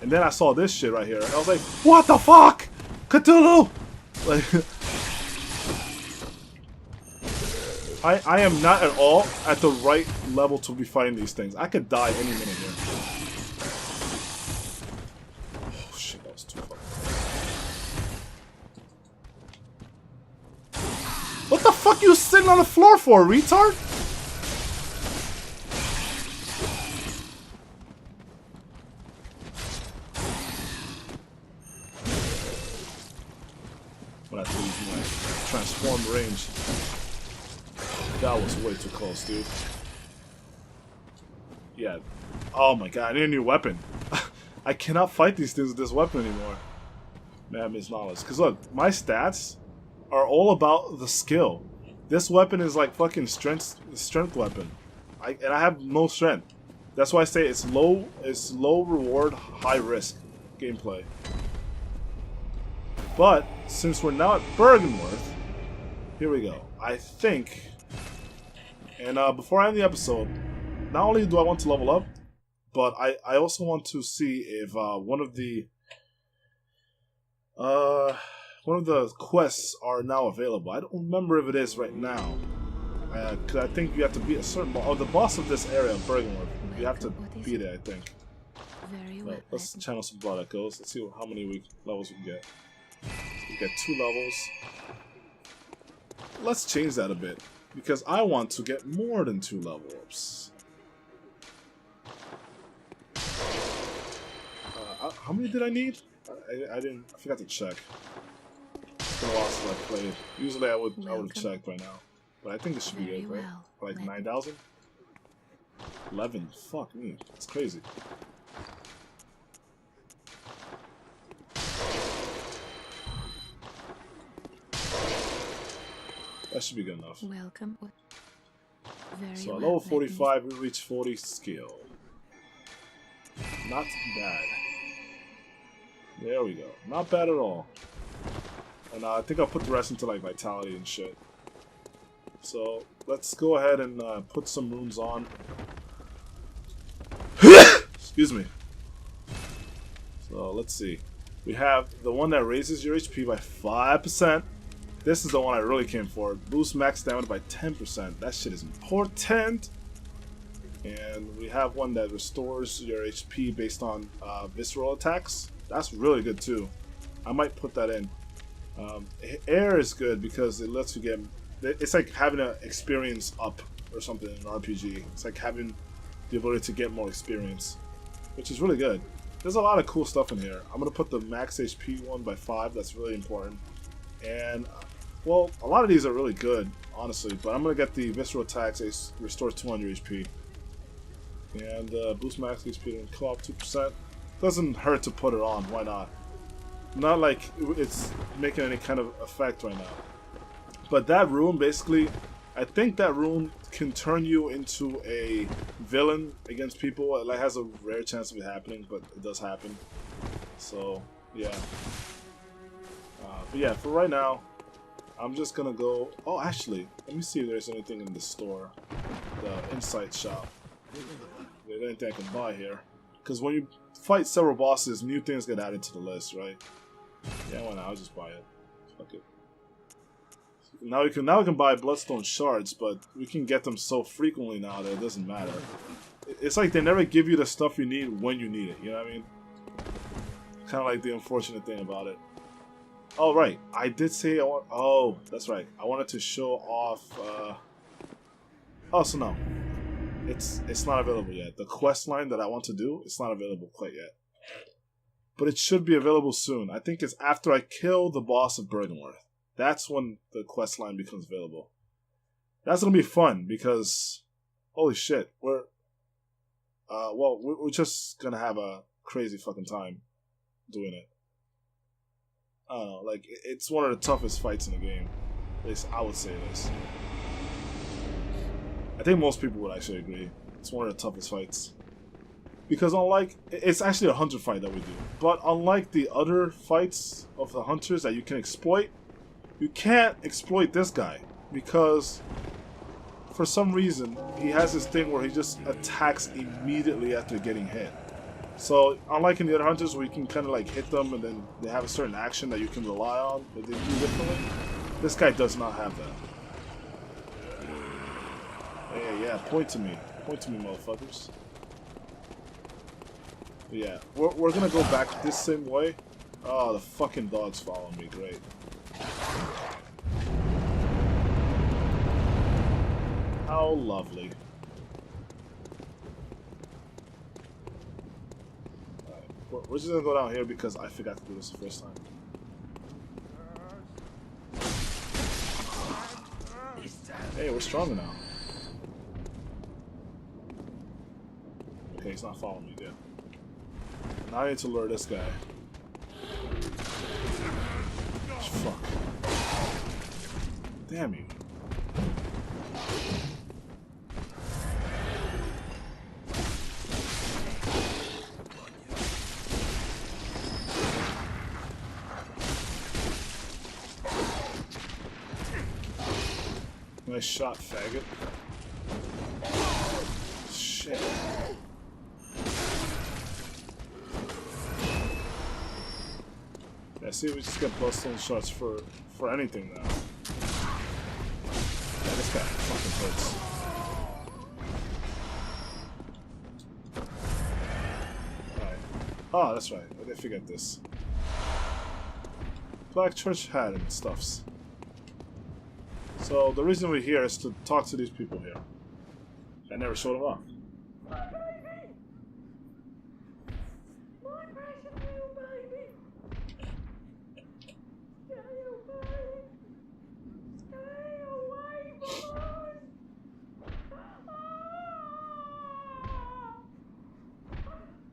And then I saw this shit right here, and I was like, what the fuck? Cthulhu! Like, I am not at all at the right level to be fighting these things. I could die any minute here. Oh shit, that was too fucking close. What the fuck you sitting on the floor for, retard? I'm gonna have to use my transform range. That was way too close, dude. Yeah. Oh my god, I need a new weapon. I cannot fight these things with this weapon anymore. Man, Miss Knowledge. Because look, my stats are all about the skill. This weapon is like fucking strength weapon. And I have no strength. That's why I say it's low reward, high risk gameplay. But since we're now at Bergenworth, here we go. I think, and before I end the episode, not only do I want to level up, but I also want to see if one of the quests are now available. I don't remember if it is right now. Because I think you have to beat a certain boss. Oh, the boss of this area of Bergenworth. You have to beat it, I think. Very well. Let's channel some blood echoes. Let's see how many levels we can get. We get 2 levels. Let's change that a bit. Because I want to get more than 2 level ups. How many did I need? I forgot to check. It's been a while since I played. Usually I would check by now. But I think this should be good, right? Like 9,000? 11. Fuck me. That's crazy. That should be good enough. Welcome. Very so well, level 45, we reach 40 skill. Not bad. There we go. Not bad at all. And I think I'll put the rest into like vitality and shit. So let's go ahead and put some runes on. Excuse me. So let's see. We have the one that raises your HP by 5%. This is the one I really came for. Boost max damage by 10%. That shit is important. And we have one that restores your HP based on visceral attacks. That's really good too. I might put that in. Air is good because it lets you get... It's like having an experience up or something in an RPG. It's like having the ability to get more experience, which is really good. There's a lot of cool stuff in here. I'm going to put the max HP one by 5. That's really important. And, well, a lot of these are really good, honestly. But I'm going to get the visceral attacks. It restores 200 HP. And boost max HP and kill off 2%. Doesn't hurt to put it on. Why not? Not like it's making any kind of effect right now. But that rune, basically, I think that rune can turn you into a villain against people. It like, has a rare chance of it happening, but it does happen. So, yeah. But yeah, for right now, I'm just gonna go... Oh, actually, let me see if there's anything in the store. The Insight shop. If there's anything I can buy here. Because when you fight several bosses, new things get added to the list, right? Yeah, why not? I'll just buy it. Fuck it. Now we can buy bloodstone shards, but we can get them so frequently now that it doesn't matter. It's like they never give you the stuff you need when you need it, you know what I mean? Kind of like the unfortunate thing about it. Oh, right. I did say oh, that's right. I wanted to show off... Oh, so no. It's not available yet. The quest line that I want to do, it's not available quite yet. But it should be available soon. I think it's after I kill the boss of Bergenworth. That's when the quest line becomes available. That's gonna be fun because, holy shit, we're just gonna have a crazy fucking time doing it. I don't know, like it's one of the toughest fights in the game. At least I would say this. I think most people would actually agree. It's one of the toughest fights. Because unlike, it's actually a hunter fight that we do. But unlike the other fights of the hunters that you can exploit, you can't exploit this guy. Because for some reason, he has this thing where he just attacks immediately after getting hit. So unlike in the other hunters where you can kind of like hit them and then they have a certain action that you can rely on that they do differently, this guy does not have that. Yeah, point to me. Point to me, motherfuckers. But yeah, we're gonna go back this same way. Oh, the fucking dog's following me. Great. How lovely. Alright, we're just gonna go down here because I forgot to do this the first time. Hey, we're stronger now. Okay, he's not following me good. Now I need to lure this guy. Fuck. Damn you. Nice shot, faggot. Shit. Yeah, see, we just get bloodstone shots for anything now. Yeah, this guy fucking hurts. Alright. Oh, that's right. I did forget this. Black church hat and stuffs. So the reason we're here is to talk to these people here. I never showed them off.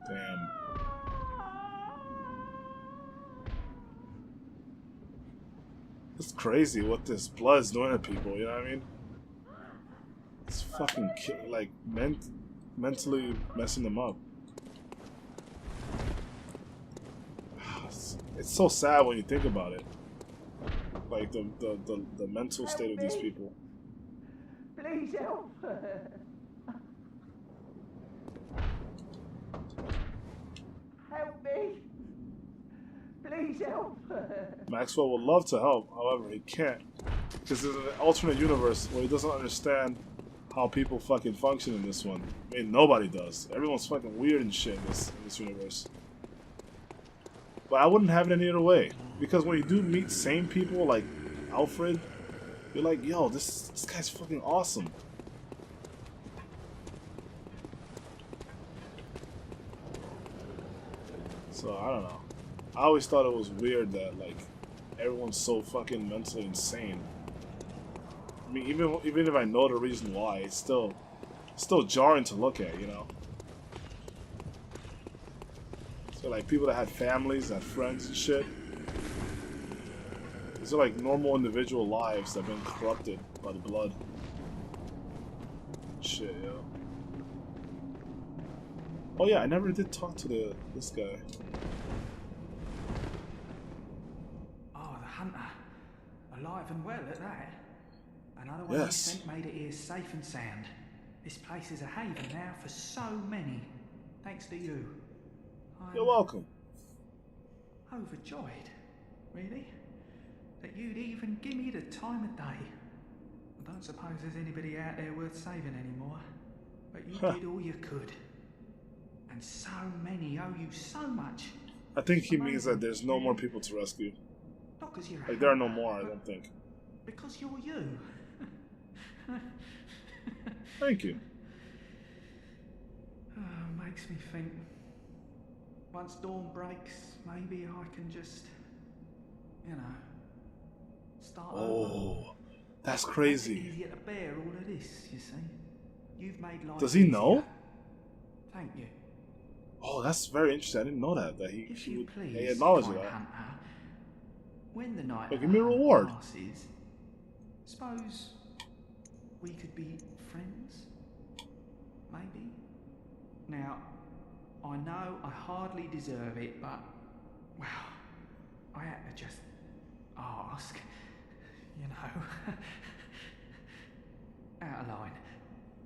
Damn. It's crazy what this blood's doing to people, you know what I mean? It's fucking like mentally messing them up. It's so sad when you think about it. Like the mental state of these people. Please help. Help me. Please help. Maxwell would love to help, however, he can't. Because there's an alternate universe where he doesn't understand how people fucking function in this one. I mean, nobody does. Everyone's fucking weird and shit in this universe. But I wouldn't have it any other way. Because when you do meet sane people like Alfred, you're like, yo, this guy's fucking awesome. So, I don't know. I always thought it was weird that, like, everyone's so fucking mentally insane. I mean, even if I know the reason why, it's still jarring to look at, you know? So, like, people that had families, that had friends and shit. These are, like, normal individual lives that have been corrupted by the blood. Shit, yo. Oh, yeah, I never did talk to this guy. Alive and well at that. Another one Yes. you sent made it here safe and sound. This place is a haven now for so many. Thanks to you. You're welcome. Overjoyed, really, that you'd even give me the time of day. I don't suppose there's anybody out there worth saving anymore, but you did all you could. And so many owe you so much. I think he means that there's no more people to rescue. Not because you're Like, there are no more, I don't think. because you're you. Thank you. Makes me think. Once dawn breaks, maybe I can just, you know, start over. Oh, that's Makes it crazy. easier to bear all of this, you see. You've made life Does he easier. know? Thank you. Oh, that's very interesting. I didn't know that If he you would please, acknowledge kind that. hunter, when the night But of give the me a hunt reward. passes, suppose we could be friends? Maybe? Now, I know I hardly deserve it, but, well, I had to just ask, you know. Out of line,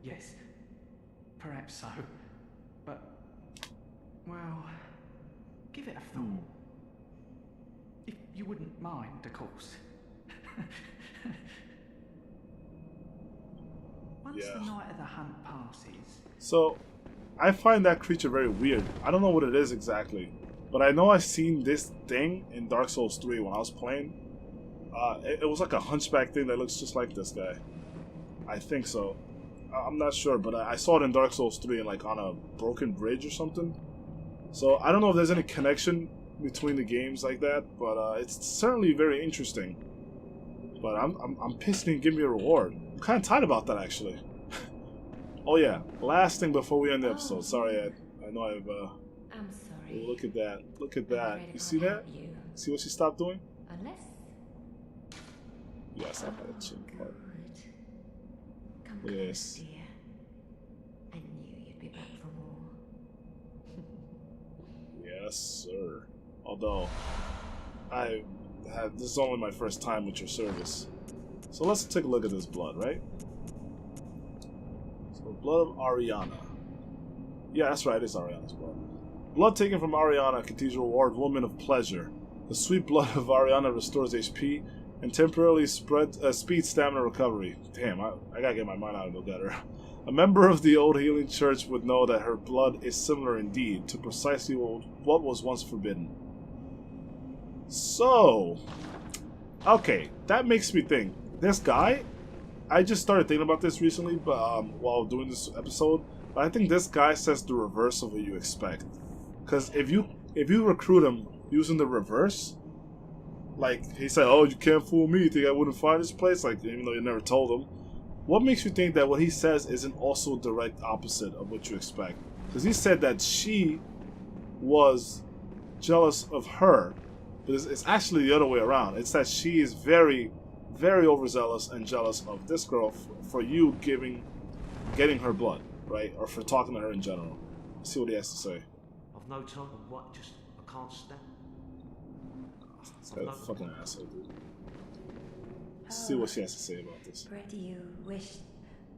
yes, perhaps so, but, well, give it a thought. If you wouldn't mind, of course. Once the night of the hunt passes... So, I find that creature very weird. I don't know what it is exactly, but I know I've seen this thing in Dark Souls 3 when I was playing. It was like a hunchback thing that looks just like this guy. I think so. I'm not sure, but I saw it in Dark Souls 3 and like on a broken bridge or something. So I don't know if there's any connection between the games like that, but it's certainly very interesting. But I'm pissed he didn't give me a reward. I'm kind of tight about that, actually. Oh yeah, last thing before we end the episode. Sorry, Ed. I know I've I'm sorry. look at that. Look at I'm that. afraid I You see can't that? help you. See what she stopped doing? Unless... Yes, I had a chin part. Good. Come Yes. Dear. I knew you'd be back for more. Yes, sir. Although, this is only my first time with your service. So let's take a look at this blood, right? So, blood of Ariana. Yeah, that's right, it's Ariana's blood. Blood taken from Ariana, Cathedral Ward, woman of pleasure. The sweet blood of Ariana restores HP and temporarily speeds stamina recovery. Damn, I gotta get my mind out of the gutter. A member of the old healing church would know that her blood is similar indeed to precisely what was once forbidden. So, okay, that makes me think. This guy, I just started thinking about this recently, but while doing this episode, but I think this guy says the reverse of what you expect. Because if you recruit him using the reverse, like he said, "Oh, you can't fool me. You think I wouldn't find this place?" Like even though you never told him. What makes you think that what he says isn't also direct opposite of what you expect? Because he said that she was jealous of her, but it's actually the other way around. It's that she is very, very overzealous and jealous of this girl for you getting her blood, right? Or for talking to her in general. Let's see what he has to say. I've no time of what, just I can't stand. This guy's a fucking asshole, dude. Let's see what she has to say about this. What do you wish,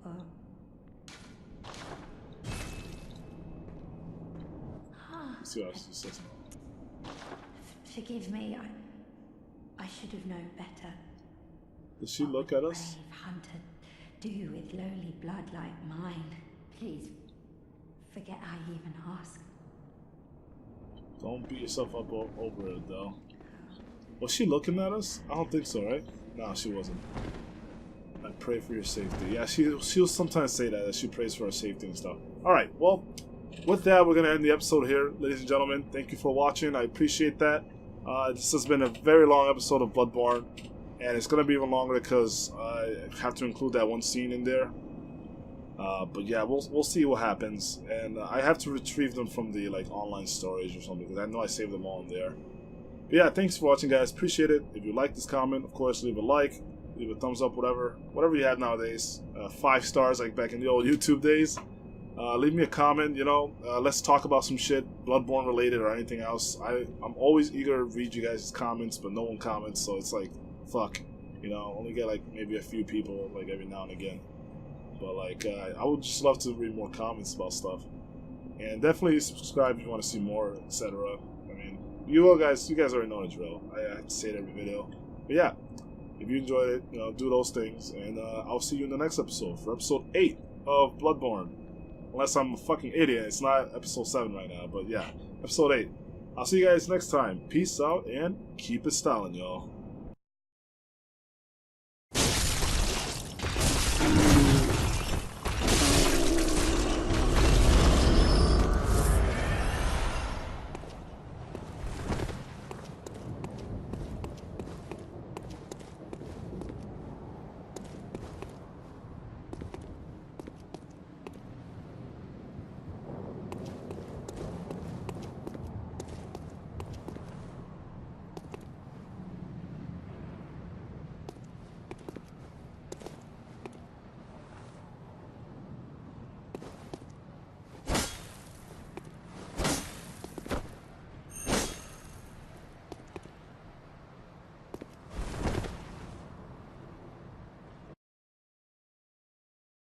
or Let's see what she says now. forgive me? I should have known better. Does she look at us? Brave hunter, do with lowly blood like mine. Please, forget I even asked. Don't beat yourself up over it, though. Was she looking at us? I don't think so, right? No, she wasn't. I pray for your safety. Yeah, she'll sometimes say that she prays for our safety and stuff. Alright, well, with that, we're going to end the episode here, ladies and gentlemen. Thank you for watching. I appreciate that. This has been a very long episode of Bloodborne, and it's going to be even longer because I have to include that one scene in there. But yeah, we'll see what happens, and I have to retrieve them from the online storage or something because I know I saved them all in there. But yeah, thanks for watching, guys. Appreciate it. If you like this comment, of course, leave a like, leave a thumbs up, whatever you have nowadays. 5 stars like back in the old YouTube days. Leave me a comment. Let's talk about some shit, Bloodborne related or anything else. I'm always eager to read you guys' comments, but no one comments, so it's like, fuck. Only get like maybe a few people like every now and again. But like, I would just love to read more comments about stuff, and definitely subscribe if you want to see more, etc. I mean, you guys already know the drill. I have to say it every video. But yeah, if you enjoyed it, do those things, and I'll see you in the next episode for episode 8 of Bloodborne. Unless I'm a fucking idiot, it's not episode 7 right now. But yeah, episode 8. I'll see you guys next time. Peace out and keep it styling, y'all.